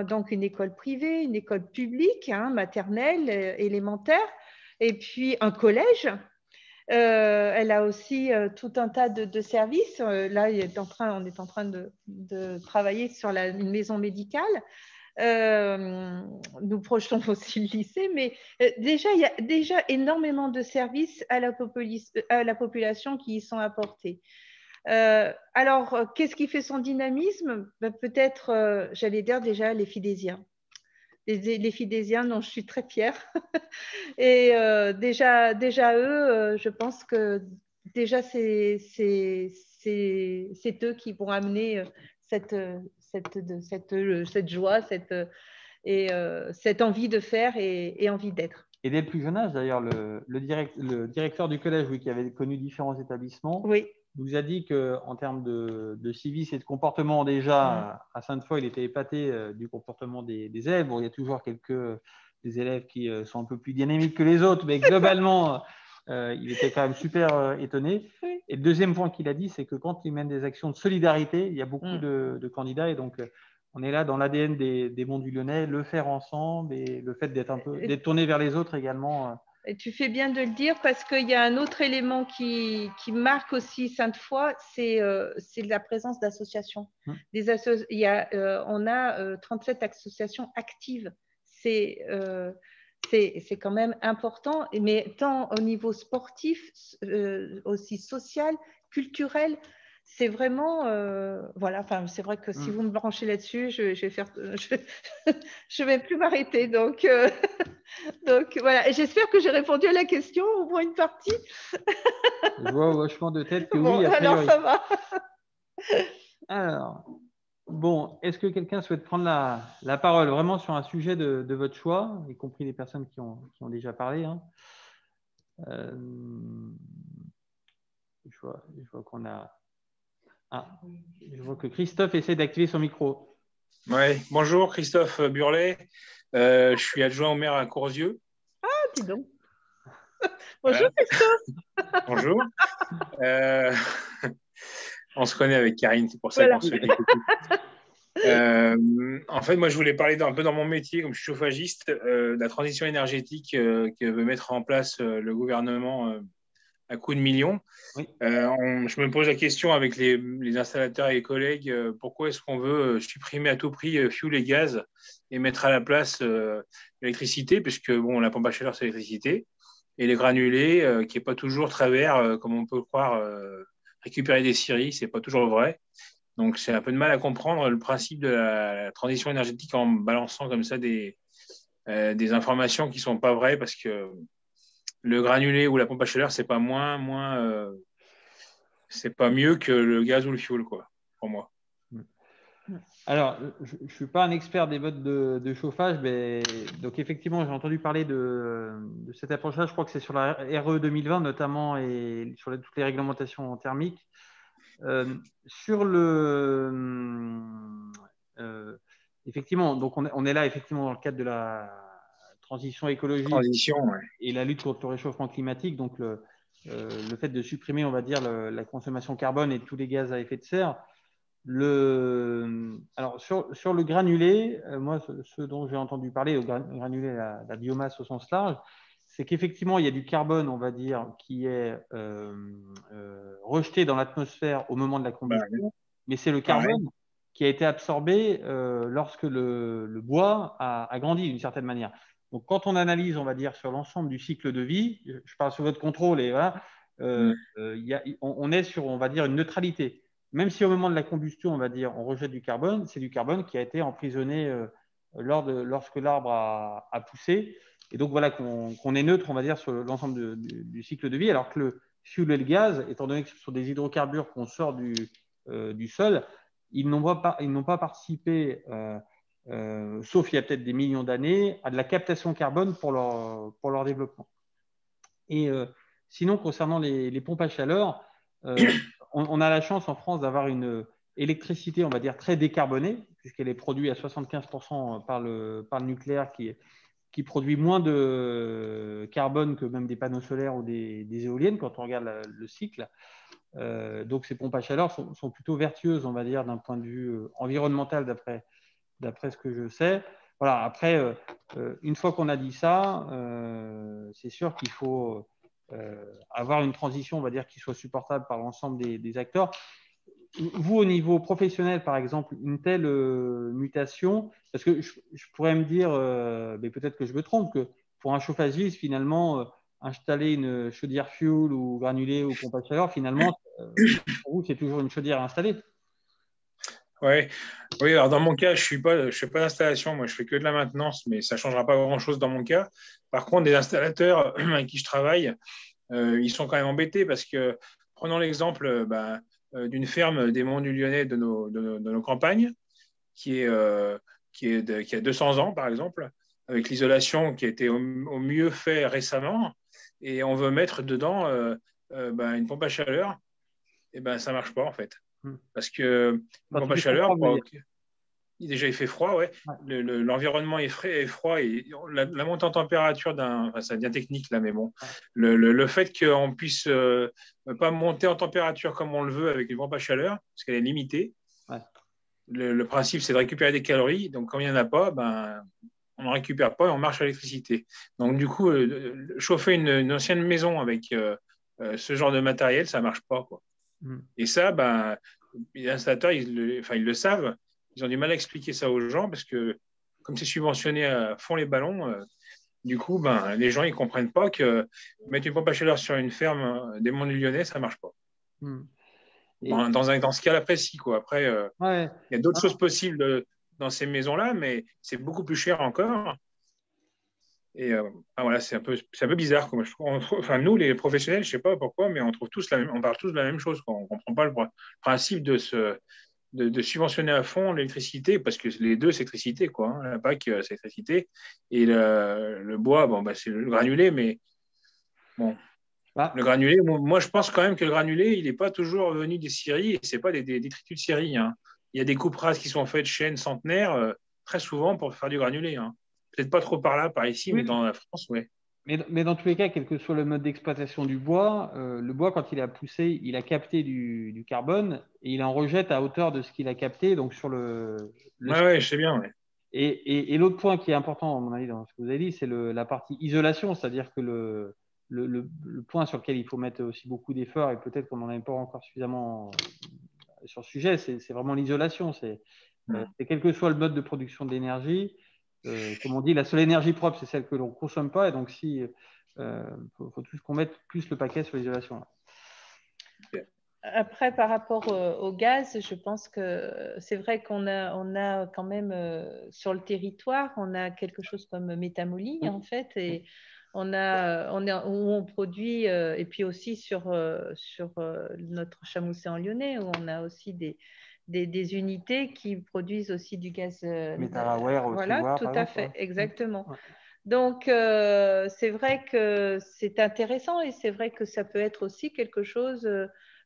donc une école privée, une école publique, hein, maternelle, élémentaire, et puis un collège. Elle a aussi tout un tas de services. Là, on est en train de travailler sur une maison médicale. Nous projetons aussi le lycée, mais déjà, il y a déjà énormément de services à la population qui y sont apportés. Alors, qu'est-ce qui fait son dynamisme? Peut-être, j'allais dire déjà les Fidésiens. Les Fidésiens dont je suis très fière. Et déjà eux, je pense que déjà c'est eux qui vont amener cette joie, cette envie de faire et envie d'être. Et dès le plus jeune âge, d'ailleurs, le directeur du collège, qui avait connu différents établissements, oui, nous a dit qu'en termes de civisme et de comportement, déjà, à Sainte-Foy, il était épaté du comportement des élèves. Bon, il y a toujours des élèves qui sont un peu plus dynamiques que les autres, mais globalement, il était quand même super étonné. Oui. Et le deuxième point qu'il a dit, c'est que quand il mène des actions de solidarité, il y a beaucoup de candidats. Et donc, on est là dans l'ADN des Monts du Lyonnais, le faire ensemble et le fait d'être tourné vers les autres également. Et tu fais bien de le dire parce qu'il y a un autre élément qui marque aussi Sainte-Foy, c'est la présence d'associations. On a 37 associations actives. C'est quand même important, mais tant au niveau sportif, aussi social, culturel. C'est vraiment, voilà, enfin, c'est vrai que si vous me branchez là-dessus, je vais plus m'arrêter. Donc voilà, et j'espère que j'ai répondu à la question, au moins une partie. Je vois au hochement de tête que bon, oui, a priori. Alors ça va. Alors, bon, est-ce que quelqu'un souhaite prendre la parole vraiment sur un sujet de votre choix, y compris les personnes qui ont déjà parlé, hein. Je vois qu'on a... Ah, je vois que Christophe essaie d'activer son micro. Oui, bonjour, Christophe Burlet. Je suis adjoint au maire à Courzieux. Ah, dis donc. Bonjour, Christophe. Bonjour. On se connaît avec Karine, c'est pour ça qu'on se dit. En fait, moi, je voulais parler un peu dans mon métier, comme je suis chauffagiste, de la transition énergétique que veut mettre en place le gouvernement à coups de millions. Oui. Je me pose la question avec les installateurs et les collègues, pourquoi est-ce qu'on veut supprimer à tout prix fuel et gaz et mettre à la place l'électricité, puisque bon, la pompe à chaleur, c'est l'électricité, et les granulés, qui n'est pas toujours très vert, comme on peut le croire, récupérer des scieries, ce n'est pas toujours vrai. Donc, c'est un peu de mal à comprendre le principe de la transition énergétique en balançant comme ça des informations qui ne sont pas vraies, parce que le granulé ou la pompe à chaleur, c'est pas c'est pas mieux que le gaz ou le fioul, quoi, pour moi. Alors, je ne suis pas un expert des modes de chauffage, mais donc effectivement, j'ai entendu parler de cette approche-là. Je crois que c'est sur la RE 2020 notamment et sur toutes les réglementations thermiques. Effectivement, donc on est là effectivement dans le cadre de la transition écologique et la lutte contre le réchauffement climatique. Donc, le fait de supprimer, on va dire, la consommation carbone et tous les gaz à effet de serre. Alors, sur le granulé, moi, ce dont j'ai entendu parler, le granulé, la biomasse au sens large, c'est qu'effectivement, il y a du carbone, on va dire, qui est rejeté dans l'atmosphère au moment de la combustion, mais c'est le carbone qui a été absorbé lorsque le bois a grandi d'une certaine manière. Donc, quand on analyse, on va dire, sur l'ensemble du cycle de vie, je parle sous votre contrôle, et voilà, on est sur, on va dire, une neutralité. Même si au moment de la combustion, on va dire, on rejette du carbone, c'est du carbone qui a été emprisonné lorsque l'arbre a poussé. Et donc, voilà, qu'on est neutre, on va dire, sur l'ensemble du cycle de vie, alors que le fioul et le gaz, étant donné que ce sont des hydrocarbures qu'on sort du sol, ils n'ont pas participé, sauf il y a peut-être des millions d'années, à de la captation carbone pour leur développement. Et sinon, concernant les pompes à chaleur, on a la chance en France d'avoir une électricité, on va dire, très décarbonée, puisqu'elle est produite à 75% par le nucléaire qui produit moins de carbone que même des panneaux solaires ou des éoliennes quand on regarde le cycle. Donc, ces pompes à chaleur sont plutôt vertueuses, on va dire, d'un point de vue environnemental, d'après ce que je sais. Voilà, après, une fois qu'on a dit ça, c'est sûr qu'il faut avoir une transition, on va dire, qui soit supportable par l'ensemble des acteurs. Vous, au niveau professionnel, par exemple, une telle mutation, parce que je pourrais me dire, mais peut-être que je me trompe, que pour un chauffagiste, finalement, installer une chaudière fuel ou granulée ou pompe à chaleur, finalement, pour vous, c'est toujours une chaudière installée. Oui, alors dans mon cas, je ne fais pas d'installation, moi je fais que de la maintenance, mais ça ne changera pas grand-chose dans mon cas. Par contre, des installateurs avec qui je travaille, ils sont quand même embêtés parce que, prenons l'exemple d'une ferme des Monts du Lyonnais de nos campagnes, qui a 200 ans, par exemple, avec l'isolation qui a été au mieux fait récemment, et on veut mettre dedans une pompe à chaleur, et ça ne marche pas en fait. Parce que une pompe à chaleur, déjà il fait froid, ouais. L'environnement est froid et la montée en température ça devient technique là, mais bon, le fait qu'on puisse pas monter en température comme on le veut avec une pompe à chaleur, parce qu'elle est limitée. Le principe, c'est de récupérer des calories. Donc, quand il n'y en a pas, on n'en récupère pas et on marche à l'électricité. Donc, du coup, chauffer une ancienne maison avec ce genre de matériel, ça ne marche pas, quoi. Et ça, les installateurs, ils le savent. Ils ont du mal à expliquer ça aux gens parce que, comme c'est subventionné à fond les ballons, du coup, les gens, ils ne comprennent pas que mettre une pompe à chaleur sur une ferme des Monts du Lyonnais, ça ne marche pas. Dans ce cas-là précis, quoi. Après, il y a d'autres choses possibles dans ces maisons-là, mais c'est beaucoup plus cher encore. Et voilà, c'est un peu bizarre. Quoi. Nous, les professionnels, je ne sais pas pourquoi, mais on parle tous de la même chose. Quoi. On ne comprend pas le principe de subventionner à fond l'électricité, parce que les deux, c'est l'électricité, quoi. Hein. La PAC, c'est l'électricité. Et le bois, c'est le granulé, mais bon. Le granulé, moi je pense quand même que le granulé, il n'est pas toujours venu des scieries et ce n'est pas des détritus de scieries. Hein. Il y a des coupes rases qui sont faites chênes centenaires très souvent pour faire du granulé. Hein. Peut-être pas trop par ici, mais dans la France, oui. Mais dans tous les cas, quel que soit le mode d'exploitation du bois, le bois, quand il a poussé, il a capté du carbone et il en rejette à hauteur de ce qu'il a capté. Donc sur je sais bien. Ouais. Et l'autre point qui est important, à mon avis, dans ce que vous avez dit, c'est la partie isolation, c'est-à-dire que le point sur lequel il faut mettre aussi beaucoup d'efforts, et peut-être qu'on n'en est pas encore suffisamment sur le sujet, c'est vraiment l'isolation. C'est quel que soit le mode de production de l'énergie, comme on dit, la seule énergie propre, c'est celle que l'on ne consomme pas. Et donc, faut tous qu'on mette plus le paquet sur l'isolation. Après, par rapport au gaz, je pense que c'est vrai qu'on a quand même sur le territoire, on a quelque chose comme Métamoly, en fait, et où on produit, et puis aussi sur notre Chamousset en Lyonnais, où on a aussi des des unités qui produisent aussi du gaz. Métal-aware aussi. Voilà, tout à fait, exactement. Ouais. Donc, c'est vrai que c'est intéressant et c'est vrai que ça peut être aussi quelque chose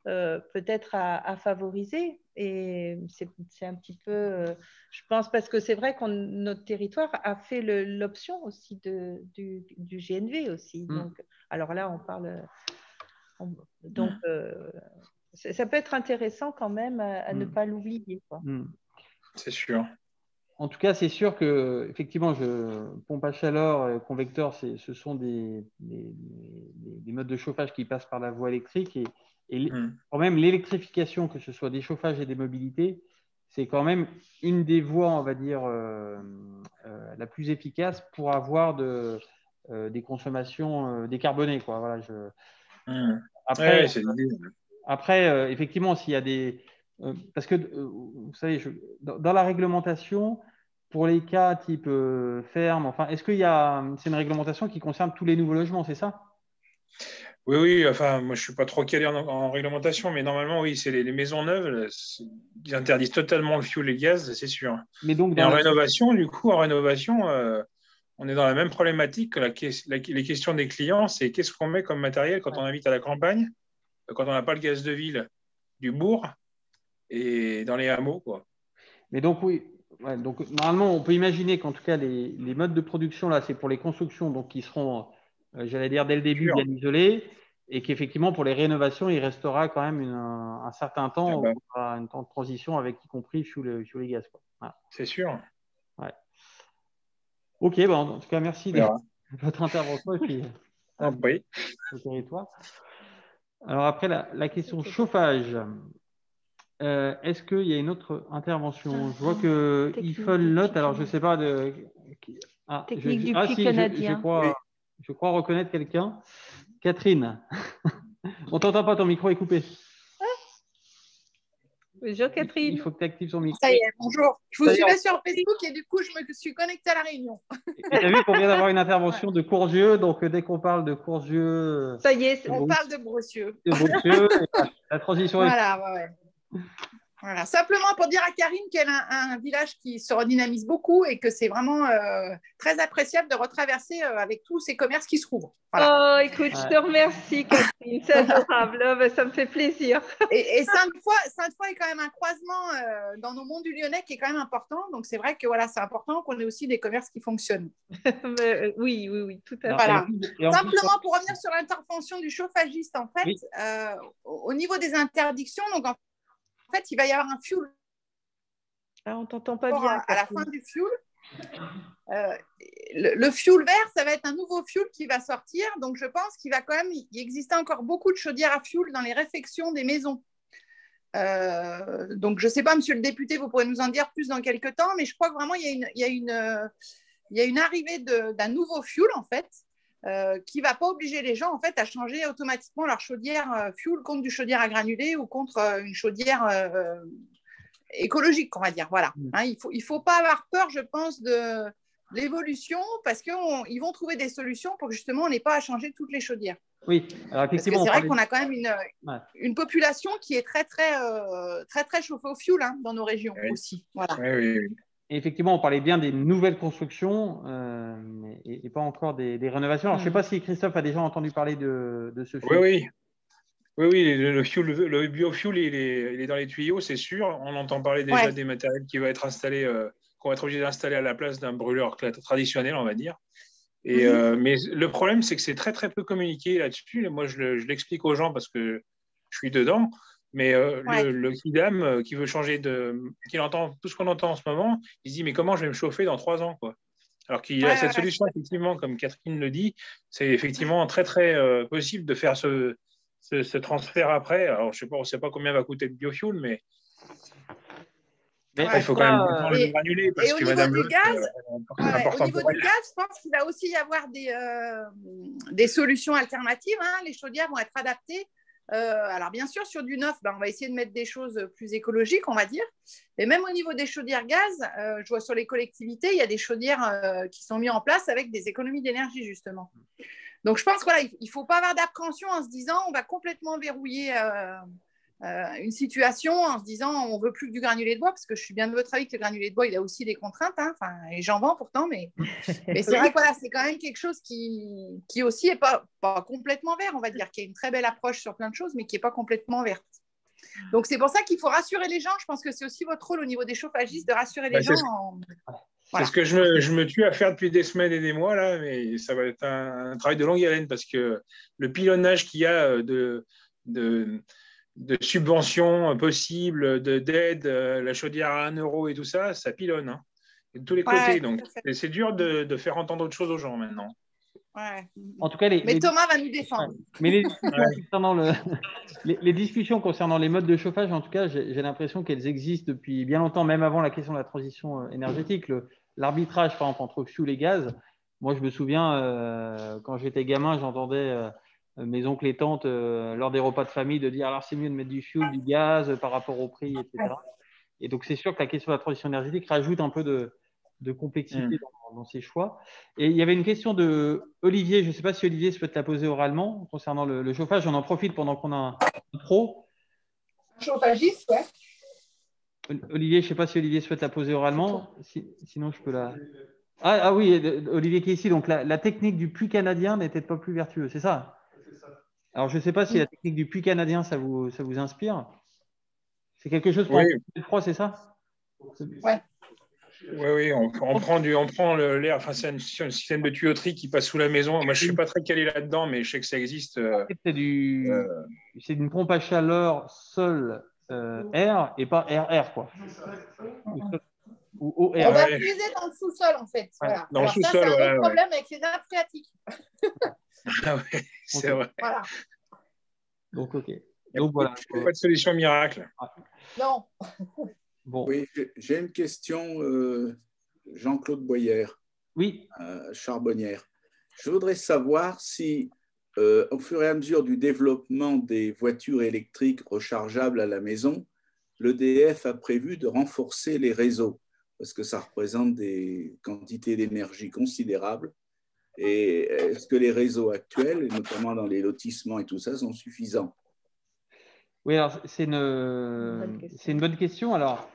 peut-être à favoriser. Et c'est un petit peu, je pense, parce que c'est vrai que notre territoire a fait l'option aussi du GNV aussi. Donc, alors là, on parle... donc, ça peut être intéressant quand même à ne pas l'oublier. C'est sûr. En tout cas, c'est sûr que effectivement, pompe à chaleur, convecteur, ce sont des modes de chauffage qui passent par la voie électrique et quand même l'électrification, que ce soit des chauffages et des mobilités, c'est quand même une des voies, on va dire, la plus efficace pour avoir des consommations décarbonées, quoi. Voilà, Après, après effectivement, s'il y a des parce que, vous savez, dans la réglementation, pour les cas type ferme, enfin, est-ce qu'il y a, c'est une réglementation qui concerne tous les nouveaux logements, c'est ça? Oui, oui, enfin, moi je ne suis pas trop calé en réglementation, mais normalement, oui, c'est les maisons neuves, ils interdisent totalement le fioul et le gaz, c'est sûr. Mais donc, et en rénovation, du coup, on est dans la même problématique que les questions des clients, c'est qu'est-ce qu'on met comme matériel quand on habite à la campagne, quand on n'a pas le gaz de ville du bourg, et dans les hameaux, quoi. Mais donc, oui, ouais, donc normalement, on peut imaginer qu'en tout cas, les modes de production, là, c'est pour les constructions, donc qui seront, j'allais dire, dès le début, bien isolés, et qu'effectivement, pour les rénovations, il restera quand même un certain temps, un temps de transition avec y compris sur les gaz, quoi. Voilà. C'est sûr. Ouais. Ok, bon, en tout cas, merci de votre intervention et puis au territoire. Alors après, la question chauffage. Est-ce qu'il y a une autre intervention? Je vois que Ifol note, alors je ne sais pas de... Technique du puits canadien. Je crois reconnaître quelqu'un. Catherine, on ne t'entend pas, ton micro est coupé. Bonjour Catherine. Il faut que tu actives son micro. Ça y est, bonjour. Je vous suivais sur Facebook et du coup, je me suis connectée à la réunion. Tu as vu qu'on vient d'avoir une intervention de Courzieux, donc dès qu'on parle de Courzieux... Ça y est, on parle de Brossieux. De Brossieux, la transition est... Voilà, Voilà, simplement pour dire à Karine qu'elle a un village qui se redynamise beaucoup et que c'est vraiment très appréciable de retraverser avec tous ces commerces qui se rouvrent. Voilà. Oh, écoute, je te remercie, Catherine, c'est adorable, ça me fait plaisir. Et Sainte-Foy est quand même un croisement dans nos monts du Lyonnais qui est quand même important, donc c'est vrai que voilà, c'est important qu'on ait aussi des commerces qui fonctionnent. Oui, tout à fait. Voilà. Simplement pour revenir sur l'intervention du chauffagiste, en fait, au niveau des interdictions, donc en fait, il va y avoir un fuel. On ne t'entend pas bien. À la fin du fuel. Le fuel vert, ça va être un nouveau fuel qui va sortir. Donc, je pense qu'il va quand même y exister encore beaucoup de chaudières à fuel dans les réfections des maisons. Donc, je ne sais pas, monsieur le député, vous pourrez nous en dire plus dans quelques temps, mais je crois que vraiment, il y a une arrivée d'un nouveau fuel, en fait, qui ne va pas obliger les gens en fait, à changer automatiquement leur chaudière fuel contre du chaudière à granulés ou contre une chaudière écologique, on va dire. Voilà. Hein, il faut pas avoir peur, je pense, de l'évolution parce qu'ils vont trouver des solutions pour que justement on n'ait pas à changer toutes les chaudières. Oui, alors effectivement. Parce que c'est vrai qu'on a quand même une population qui est très chauffée au fuel dans nos régions aussi. Voilà. Oui. Et effectivement, on parlait bien des nouvelles constructions et pas encore des rénovations. Alors, je ne sais pas si Christophe a déjà entendu parler de ce fuel. Oui, le biofuel, il est dans les tuyaux, c'est sûr. On entend parler déjà des matériels qui vont être installés, qu'on va être obligé d'installer à la place d'un brûleur traditionnel, on va dire. Et, mais le problème, c'est que c'est très, très peu communiqué là-dessus. Moi, je l'explique aux gens parce que je suis dedans. Mais le Kidam qui veut changer qui entend tout ce qu'on entend en ce moment, il se dit mais comment je vais me chauffer dans 3 ans, quoi. Alors qu'il y a cette solution, effectivement, comme Catherine le dit, c'est effectivement très, très possible de faire ce transfert après. Alors, on ne sait pas combien va coûter le biofuel, mais il faut quand même le granuler. Parce que Madame au niveau du gaz, je pense qu'il va aussi y avoir des solutions alternatives. Les chaudières vont être adaptées. Alors bien sûr sur du neuf, on va essayer de mettre des choses plus écologiques, on va dire, mais même au niveau des chaudières gaz, je vois sur les collectivités, il y a des chaudières qui sont mises en place avec des économies d'énergie justement. Donc je pense qu'il ne faut pas avoir d'appréhension en se disant on va complètement verrouiller une situation en se disant on ne veut plus que du granulé de bois, parce que je suis bien de votre avis que le granulé de bois, il a aussi des contraintes, hein, et j'en vends pourtant, mais c'est vrai que voilà, c'est quand même quelque chose qui aussi n'est pas complètement vert, on va dire, qui a une très belle approche sur plein de choses, mais qui n'est pas complètement verte. Donc, c'est pour ça qu'il faut rassurer les gens. Je pense que c'est aussi votre rôle au niveau des chauffagistes de rassurer les gens. C'est ce que je me tue à faire depuis des semaines et des mois, là, mais ça va être un travail de longue haleine parce que le pilonnage qu'il y a de subventions possibles, d'aide, la chaudière à 1 euro et tout ça, ça pilonne, hein, de tous les côtés. Donc, c'est dur de faire entendre autre chose aux gens maintenant. Ouais. En tout cas, mais Thomas va nous défendre. Mais les discussions concernant les modes de chauffage, en tout cas, j'ai l'impression qu'elles existent depuis bien longtemps, même avant la question de la transition énergétique. L'arbitrage, par exemple, entre fuel et gaz. Moi, je me souviens, quand j'étais gamin, j'entendais mes oncles et tantes, lors des repas de famille, de dire alors c'est mieux de mettre du fuel, du gaz par rapport au prix, etc. Et donc, c'est sûr que la question de la transition énergétique rajoute un peu de complexité dans ces choix. Et il y avait une question de Olivier, je ne sais pas si Olivier souhaite la poser oralement concernant le chauffage. On en profite pendant qu'on a un pro. Chauffagiste, ouais. Olivier, je ne sais pas si Olivier souhaite la poser oralement. Sinon, je peux la… Ah oui, Olivier qui est ici. Donc, la technique du puits canadien n'est peut-être pas plus vertueuse, c'est ça? Alors, je ne sais pas si la technique du puits canadien, ça vous inspire. C'est quelque chose pour le froid, c'est ça? Ouais. Oui, on prend l'air, enfin, c'est un système de tuyauterie qui passe sous la maison. Moi, je ne suis pas très calé là-dedans, mais je sais que ça existe. C'est une pompe à chaleur seul air et pas RR, quoi. Ou OR. On va puiser dans le sous-sol, en fait. Ouais. Voilà. Dans alors le sous-sol, ça, c'est un autre problème avec les nappes phréatiques. Ah ouais, c'est vrai. Voilà. Donc, OK. Donc, voilà. Pas de solution miracle. Non. Bon. Oui, j'ai une question, Jean-Claude Boyer, oui. Charbonnière. Je voudrais savoir si, au fur et à mesure du développement des voitures électriques rechargeables à la maison, l'EDF a prévu de renforcer les réseaux, parce que ça représente des quantités d'énergie considérables. Et est-ce que les réseaux actuels, et notamment dans les lotissements et tout ça, sont suffisants? Oui, alors c'est une bonne question. Alors,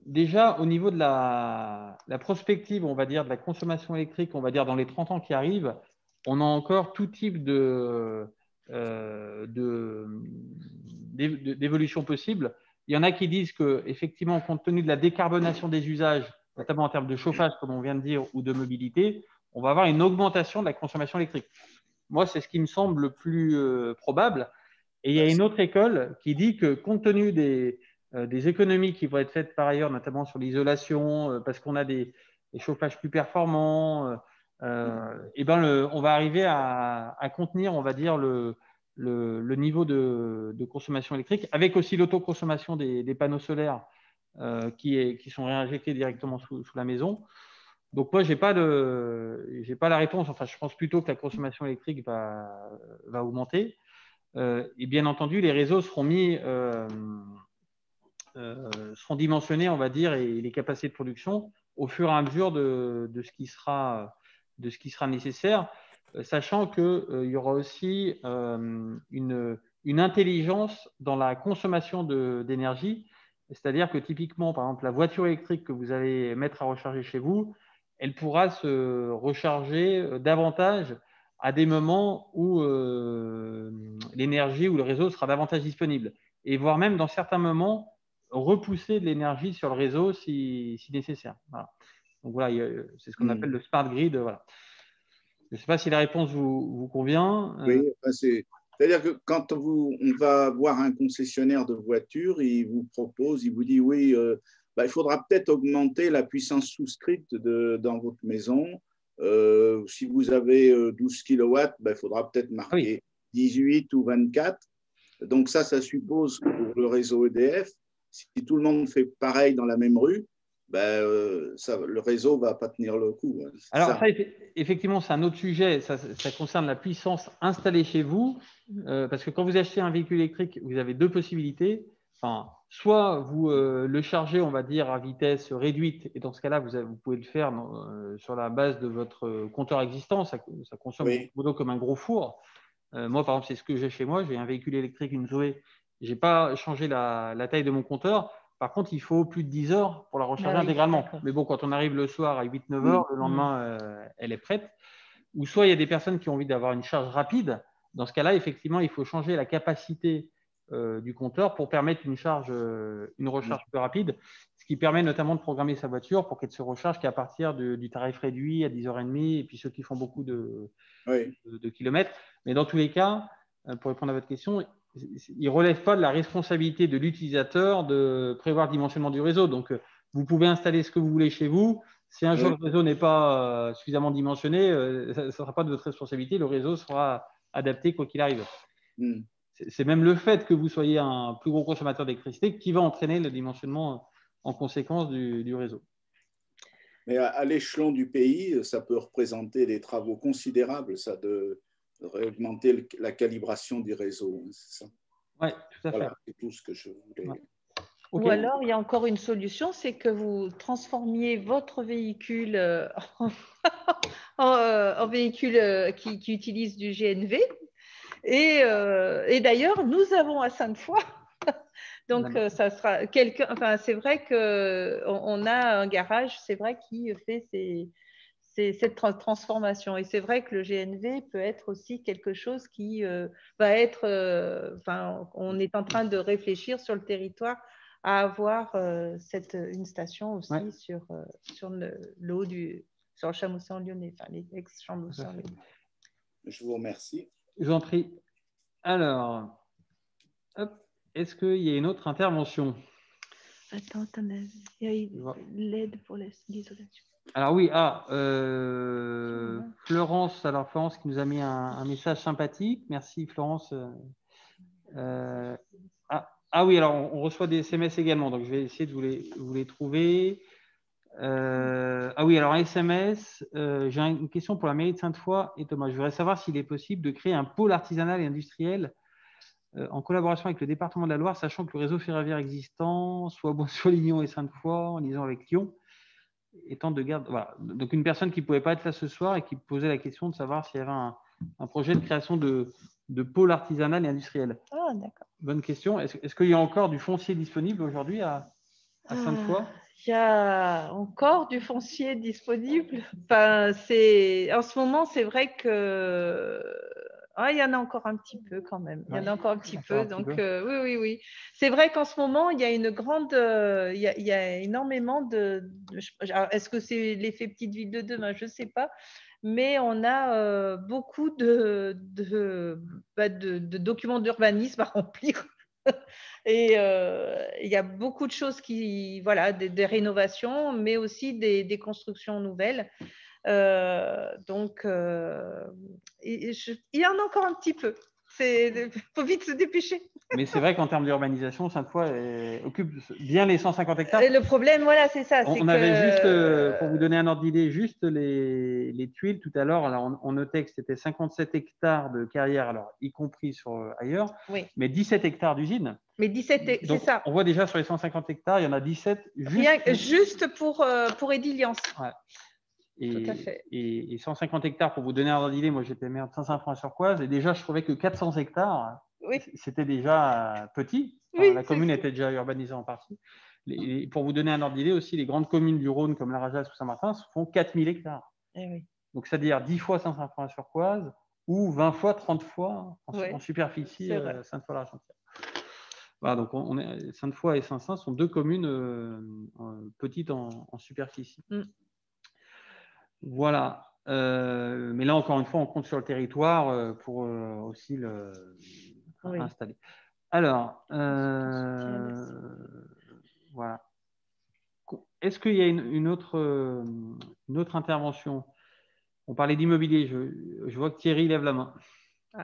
déjà, au niveau de la prospective, on va dire, de la consommation électrique, on va dire dans les 30 ans qui arrivent, on a encore tout type d'évolution possible. Il y en a qui disent qu'effectivement, compte tenu de la décarbonation des usages, notamment en termes de chauffage, comme on vient de dire, ou de mobilité, on va avoir une augmentation de la consommation électrique. Moi, c'est ce qui me semble le plus probable. Et il y a une autre école qui dit que compte tenu des économies qui vont être faites par ailleurs, notamment sur l'isolation, parce qu'on a des chauffages plus performants, on va arriver à contenir, on va dire, le niveau de consommation électrique, avec aussi l'autoconsommation des panneaux solaires qui sont réinjectés directement sous la maison. Donc moi, je n'ai pas la réponse. Enfin, je pense plutôt que la consommation électrique va augmenter. Et bien entendu, les réseaux seront dimensionnés, on va dire, et les capacités de production au fur et à mesure de ce qui sera nécessaire, sachant qu'il y aura aussi une intelligence dans la consommation d'énergie. C'est-à-dire que typiquement, par exemple, la voiture électrique que vous allez mettre à recharger chez vous, elle pourra se recharger davantage à des moments où l'énergie ou le réseau sera davantage disponible. Et voire même, dans certains moments, repousser de l'énergie sur le réseau si nécessaire. Voilà. Donc voilà, c'est ce qu'on appelle le smart grid. Voilà. Je ne sais pas si la réponse vous convient. Oui, c'est-à-dire que quand on va voir un concessionnaire de voitures, il vous dit oui, il faudra peut-être augmenter la puissance souscrite dans votre maison. Si vous avez 12 kW, il faudra peut-être marquer 18 ou 24. Donc ça suppose que pour le réseau EDF, si tout le monde fait pareil dans la même rue, le réseau ne va pas tenir le coup. Alors ça, effectivement, c'est un autre sujet. Ça concerne la puissance installée chez vous. Parce que quand vous achetez un véhicule électrique, vous avez deux possibilités. Enfin, soit vous le chargez, on va dire, à vitesse réduite, et dans ce cas-là, vous pouvez le faire sur la base de votre compteur existant. Ça consomme comme un gros four. Moi, par exemple, c'est ce que j'ai chez moi. J'ai un véhicule électrique, une Zoé, je n'ai pas changé la taille de mon compteur. Par contre, il faut plus de 10 heures pour la recharger intégralement. Mais bon, quand on arrive le soir à 8-9 heures, le lendemain, elle est prête. Ou soit il y a des personnes qui ont envie d'avoir une charge rapide. Dans ce cas-là, effectivement, il faut changer la capacité du compteur pour permettre une recharge plus rapide, ce qui permet notamment de programmer sa voiture pour qu'elle se recharge qu'à partir du tarif réduit à 10h30, et puis ceux qui font beaucoup de kilomètres. Mais dans tous les cas, pour répondre à votre question, il ne relève pas de la responsabilité de l'utilisateur de prévoir le dimensionnement du réseau. Donc, vous pouvez installer ce que vous voulez chez vous. Si un jour le réseau n'est pas suffisamment dimensionné, ça ne sera pas de votre responsabilité. Le réseau sera adapté quoi qu'il arrive. C'est même le fait que vous soyez un plus gros consommateur d'électricité qui va entraîner le dimensionnement en conséquence du réseau. Mais à l'échelon du pays, ça peut représenter des travaux considérables, ça, de augmenter la calibration du réseau, c'est ça? Oui, tout à fait. Voilà, c'est tout ce que je voulais. Okay. Ou alors, il y a encore une solution, c'est que vous transformiez votre véhicule en véhicule qui utilise du GNV. Et d'ailleurs, nous avons à Sainte-Foy, donc ça sera quelqu'un. Enfin, c'est vrai qu'on a un garage, c'est vrai, qui fait cette transformation. Et c'est vrai que le GNV peut être aussi quelque chose qui va être. Enfin, on est en train de réfléchir sur le territoire à avoir une station aussi sur le haut sur le Champ-Océan lyonnais, enfin les ex-Champ-Océan lyonnais. Je vous remercie. Je vous en prie. Alors, est-ce qu'il y a une autre intervention? Attends, il y a eu l'aide pour l'isolation. Alors oui, Florence, Florence qui nous a mis un message sympathique. Merci Florence. Oui, alors on reçoit des SMS également, donc je vais essayer de vous les trouver. Oui, alors un SMS, j'ai une question pour la mairie de Sainte-Foy et Thomas. Je voudrais savoir s'il est possible de créer un pôle artisanal et industriel en collaboration avec le département de la Loire, sachant que le réseau ferroviaire existant, soit Bois-sur-Lignon et Sainte-Foy, en liaison avec Lyon, étant de garde. Voilà. Donc une personne qui ne pouvait pas être là ce soir et qui posait la question de savoir s'il y avait un projet de création de pôle artisanal et industriel. Ah, d'accord. Bonne question. Est-ce qu'il y a encore du foncier disponible aujourd'hui à Sainte-Foy? Il y a encore du foncier disponible. Enfin, en ce moment, c'est vrai que il y en a encore un petit peu quand même. Il y en a encore un petit peu. Donc, oui. C'est vrai qu'en ce moment, il y a une grande. Il y a énormément de. Est-ce que c'est l'effet petite ville de demain? Je ne sais pas. Mais on a beaucoup de documents d'urbanisme à remplir. Et il y a beaucoup de choses des rénovations, mais aussi des constructions nouvelles. Donc, il y en a encore un petit peu. Il faut vite se dépêcher. Mais c'est vrai qu'en termes d'urbanisation, Sainte-Foy occupe bien les 150 hectares. Et le problème, voilà, c'est ça. On avait juste, pour vous donner un ordre d'idée, juste les tuiles tout à l'heure. Alors, on notait que c'était 57 hectares de carrière, alors y compris ailleurs, mais 17 hectares d'usine. Mais 17, c'est ça. On voit déjà sur les 150 hectares, il y en a 17 juste pour Édiliance. Ouais. Tout à fait. Et 150 hectares, pour vous donner un ordre d'idée, moi j'étais maire de Saint-Symphorien-sur-Coise et déjà je trouvais que 400 hectares, c'était déjà petit. Enfin, la commune était déjà urbanisée en partie. Pour vous donner un ordre d'idée aussi, les grandes communes du Rhône comme La Rajasse ou Saint-Martin font 4000 hectares. Donc c'est-à-dire 10 fois Saint-Symphorien-sur-Coise ou 20 fois, 30 fois en superficie Sainte-Foy-la-Rachentière. Voilà, donc Sainte-Foy et Saint-Saint sont deux communes petites en superficie. Voilà. Mais là, encore une fois, on compte sur le territoire pour aussi l'installer. Alors, voilà. Est-ce qu'il y a une autre intervention? On parlait d'immobilier. Je vois que Thierry lève la main.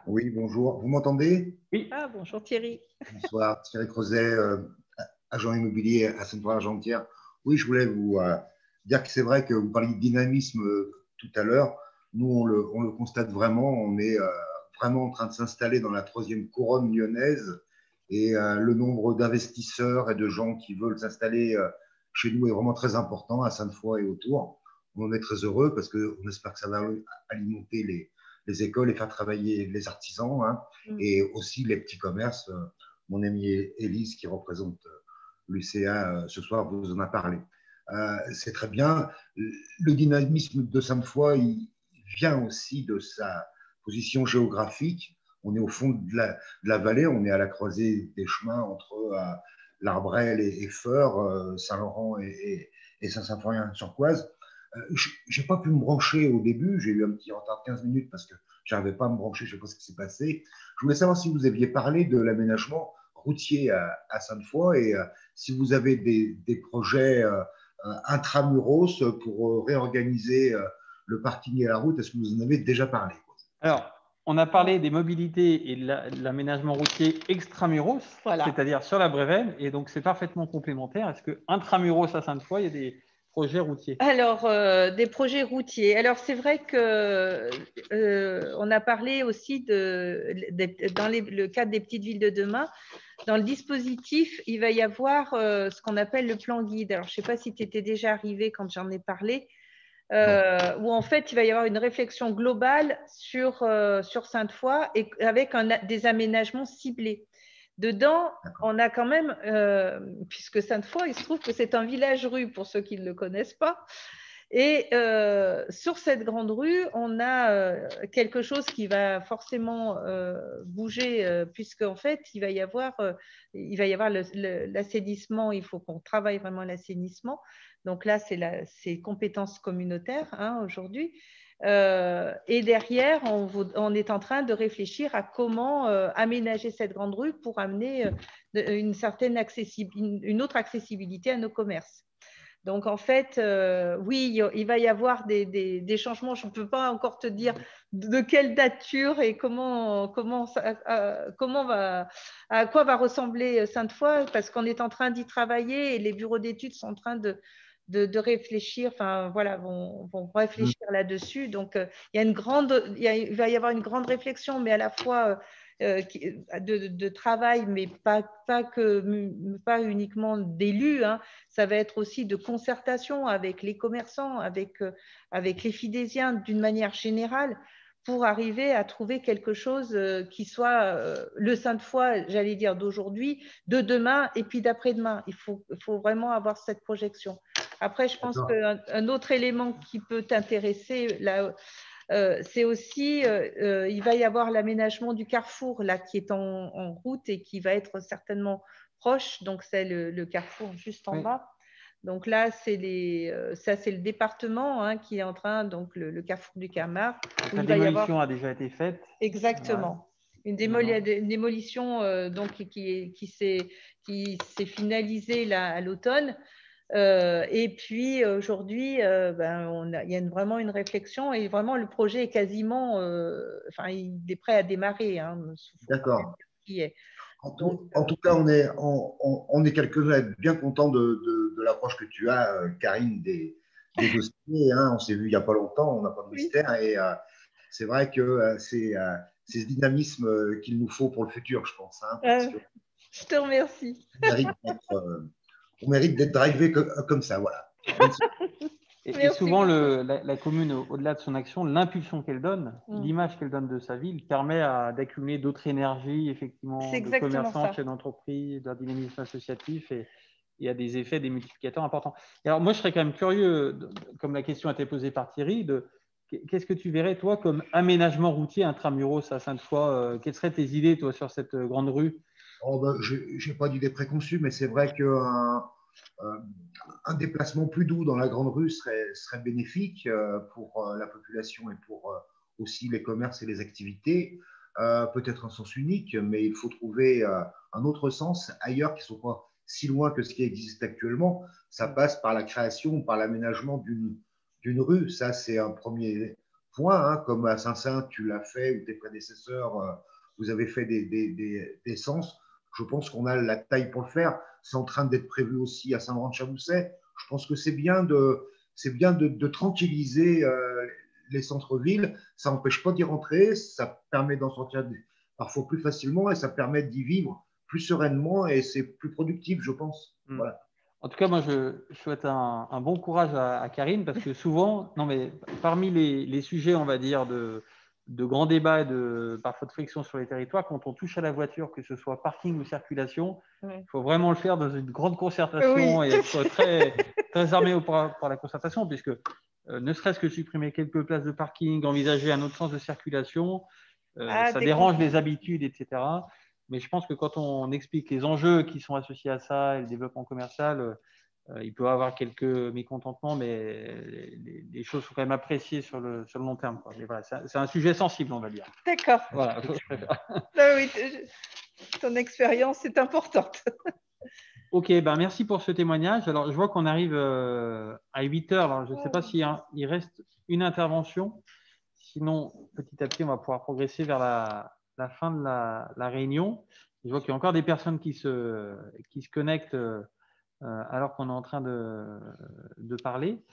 Oui, bonjour. Vous m'entendez? Oui. Bonjour Thierry. Bonsoir, Thierry Crozet, agent immobilier à Sainte-Foy-la-Rachentière. Oui, je voulais vous dire que c'est vrai que vous parliez de dynamisme tout à l'heure. Nous, on le constate vraiment. On est vraiment en train de s'installer dans la 3e couronne lyonnaise et le nombre d'investisseurs et de gens qui veulent s'installer chez nous est vraiment très important à Sainte-Foy et autour. On en est très heureux parce qu'on espère que ça va alimenter les écoles et faire travailler les artisans et aussi les petits commerces mon amie Élise, qui représente l'UCA ce soir, vous en a parlé. C'est très bien. Le dynamisme de Sainte-Foy, il vient aussi de sa position géographique. On est au fond de la vallée, on est à la croisée des chemins entre l'Arbrel et Feurs, Saint-Laurent et Saint-Symphorien-sur-Coise. Je n'ai pas pu me brancher au début, j'ai eu un petit retard de 15 minutes parce que je n'arrivais pas à me brancher, je ne sais pas ce qui s'est passé. Je voulais savoir si vous aviez parlé de l'aménagement routier à Sainte-Foy et si vous avez des projets intramuros pour réorganiser le parking et la route. Est-ce que vous en avez déjà parlé? Alors, on a parlé des mobilités et de l'aménagement routier extramuros, c'est-à-dire sur la Brévenne, et donc c'est parfaitement complémentaire. Est-ce que intramuros à Sainte-Foy, il y a des projets routiers? Alors, des projets routiers. Alors, c'est vrai que on a parlé aussi dans le cadre des petites villes de demain. Dans le dispositif, il va y avoir ce qu'on appelle le plan guide. Alors, je ne sais pas si tu étais déjà arrivé quand j'en ai parlé, où en fait, il va y avoir une réflexion globale sur Sainte-Foy et avec des aménagements ciblés. Dedans, on a quand même, puisque Sainte-Foy, il se trouve que c'est un village-rue pour ceux qui ne le connaissent pas. Et sur cette grande rue, on a quelque chose qui va forcément bouger, puisqu'en fait, il va y avoir l'assainissement. Il faut qu'on travaille vraiment l'assainissement. Donc là, c'est compétences communautaires aujourd'hui. Et derrière, on est en train de réfléchir à comment aménager cette grande rue pour amener une autre accessibilité à nos commerces. Donc, en fait, oui, il va y avoir des changements. Je ne peux pas encore te dire de quelle nature et à quoi va ressembler Sainte-Foy, parce qu'on est en train d'y travailler et les bureaux d'études sont en train de réfléchir, enfin voilà, vont réfléchir là-dessus. Donc, il va y avoir une grande réflexion, mais à la fois de travail, mais pas uniquement d'élus. Ça va être aussi de concertation avec les commerçants, avec les Fidésiens d'une manière générale, pour arriver à trouver quelque chose qui soit le Sainte-Foy, j'allais dire, d'aujourd'hui, de demain et puis d'après-demain. Il faut vraiment avoir cette projection. Après, je pense qu'un autre élément qui peut t'intéresser, là, c'est aussi, il va y avoir l'aménagement du carrefour là, qui est en route et qui va être certainement proche. Donc, c'est le carrefour juste en bas. Donc là, c'est le département qui est en train, donc le carrefour du Camargue. La démolition a déjà été faite. Exactement. Ouais. Une démolition donc, qui s'est finalisée là, à l'automne. Et puis aujourd'hui, il y a vraiment une réflexion et vraiment le projet est quasiment, il est prêt à démarrer. D'accord. En tout cas, on est quelques-uns à être bien contents de l'approche que tu as, Karine, des dossiers. On s'est vu il n'y a pas longtemps, on n'a pas de mystère. Et c'est vrai que c'est ce dynamisme qu'il nous faut pour le futur, je pense. Je te remercie. On mérite d'être drivé comme ça, voilà. Et souvent, la commune, au-delà de son action, l'impulsion qu'elle donne, l'image qu'elle donne de sa ville, permet d'accumuler d'autres énergies, effectivement, de commerçants, chefs d'entreprise, d'un dynamisme associatif, et il y a des effets, des multiplicateurs importants. Et alors, moi, je serais quand même curieux, comme la question a été posée par Thierry, qu'est-ce que tu verrais, toi, comme aménagement routier intramuros à Sainte-Foy? Quelles seraient tes idées, toi, sur cette grande rue? Je n'ai pas d'idée préconçue, mais c'est vrai qu'un déplacement plus doux dans la grande rue serait bénéfique pour la population et pour aussi les commerces et les activités. Peut-être un sens unique, mais il faut trouver un autre sens ailleurs qui ne sont pas si loin que ce qui existe actuellement. Ça passe par la création, par l'aménagement d'une rue. Ça, c'est un premier point. Comme à Saint-Saint, tu l'as fait, ou tes prédécesseurs, vous avez fait des sens. Je pense qu'on a la taille pour le faire. C'est en train d'être prévu aussi à Saint-Laurent-de-Chabousset. Je pense que c'est bien de tranquilliser les centres-villes. Ça n'empêche pas d'y rentrer. Ça permet d'en sortir parfois plus facilement et ça permet d'y vivre plus sereinement et c'est plus productif, je pense. Voilà. En tout cas, moi, je souhaite un bon courage à Karine parce que souvent, parmi les sujets, on va dire, grands débats et parfois de friction sur les territoires. Quand on touche à la voiture, que ce soit parking ou circulation, il faut vraiment le faire dans une grande concertation et être très, très armé pour la concertation, puisque ne serait-ce que supprimer quelques places de parking, envisager un autre sens de circulation, ça dérange les habitudes, etc. Mais je pense que quand on explique les enjeux qui sont associés à ça et le développement commercial, il peut y avoir quelques mécontentements, mais les choses sont quand même appréciées sur le long terme, quoi. Mais voilà, c'est un sujet sensible, on va dire. D'accord. Voilà, je préfère. Oui, ton expérience est importante. Ok, ben merci pour ce témoignage. Alors, je vois qu'on arrive à 8 heures. Alors, je ne sais pas s'il reste une intervention. Sinon, petit à petit, on va pouvoir progresser vers la fin de la réunion. Je vois qu'il y a encore des personnes qui se connectent alors qu'on est en train de parler.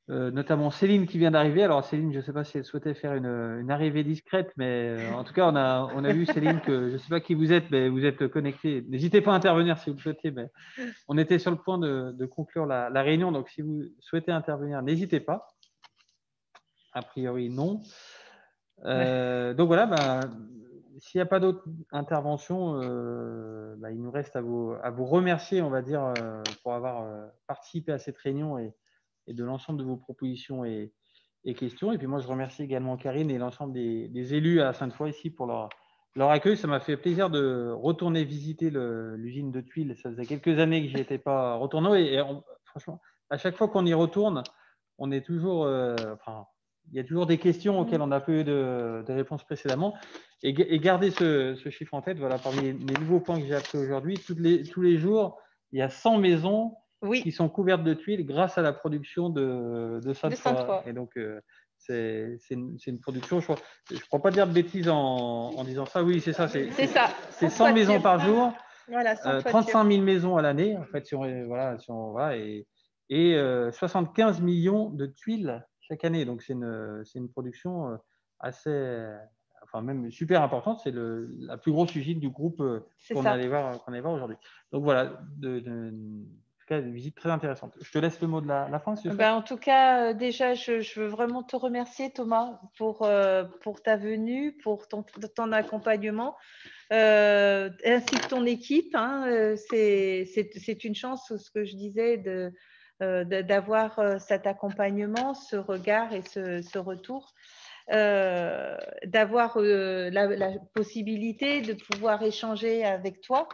Notamment Céline qui vient d'arriver. Alors Céline, je ne sais pas si elle souhaitait faire une arrivée discrète, mais en tout cas, on a vu Céline que je ne sais pas qui vous êtes, mais vous êtes connectée. N'hésitez pas à intervenir si vous le souhaitez, mais on était sur le point de conclure la réunion. Donc, si vous souhaitez intervenir, n'hésitez pas. A priori, non. Donc voilà, s'il n'y a pas d'autres interventions, il nous reste à vous remercier, on va dire, pour avoir participé à cette réunion et de l'ensemble de vos propositions et questions. Et puis moi, je remercie également Karine et l'ensemble des élus à Sainte-Foy ici pour leur accueil. Ça m'a fait plaisir de retourner visiter l'usine de tuiles. Ça faisait quelques années que je n'y étais pas retourné. Et franchement, à chaque fois qu'on y retourne, on est toujours… il y a toujours des questions auxquelles on n'a pas eu de réponse précédemment. Et garder ce chiffre en tête, voilà, parmi les nouveaux points que j'ai appris aujourd'hui, tous les jours, il y a 100 maisons qui sont couvertes de tuiles grâce à la production de Sainte-Foy. Et donc, c'est une production, je ne crois pas dire de bêtises en disant ça. Oui, c'est ça. C'est 100 maisons par jour, voilà, 35 000 maisons à l'année, en fait, et 75 millions de tuiles chaque année. Donc, c'est une production assez, même super importante. C'est la plus grosse usine du groupe qu'on allait voir aujourd'hui. Donc, voilà, en tout cas, une visite très intéressante. Je te laisse le mot de la fin, si tu veux. En tout cas, déjà, je veux vraiment te remercier, Thomas, pour ta venue, pour ton accompagnement, ainsi que ton équipe. C'est une chance, ce que je disais, d'avoir cet accompagnement, ce regard et ce retour, d'avoir la possibilité de pouvoir échanger avec toi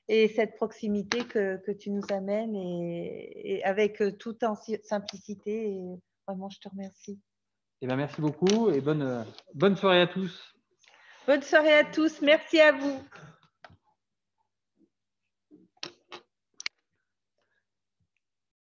et cette proximité que tu nous amènes et avec toute en simplicité. Et vraiment, je te remercie. Merci beaucoup et bonne soirée à tous. Bonne soirée à tous. Merci à vous.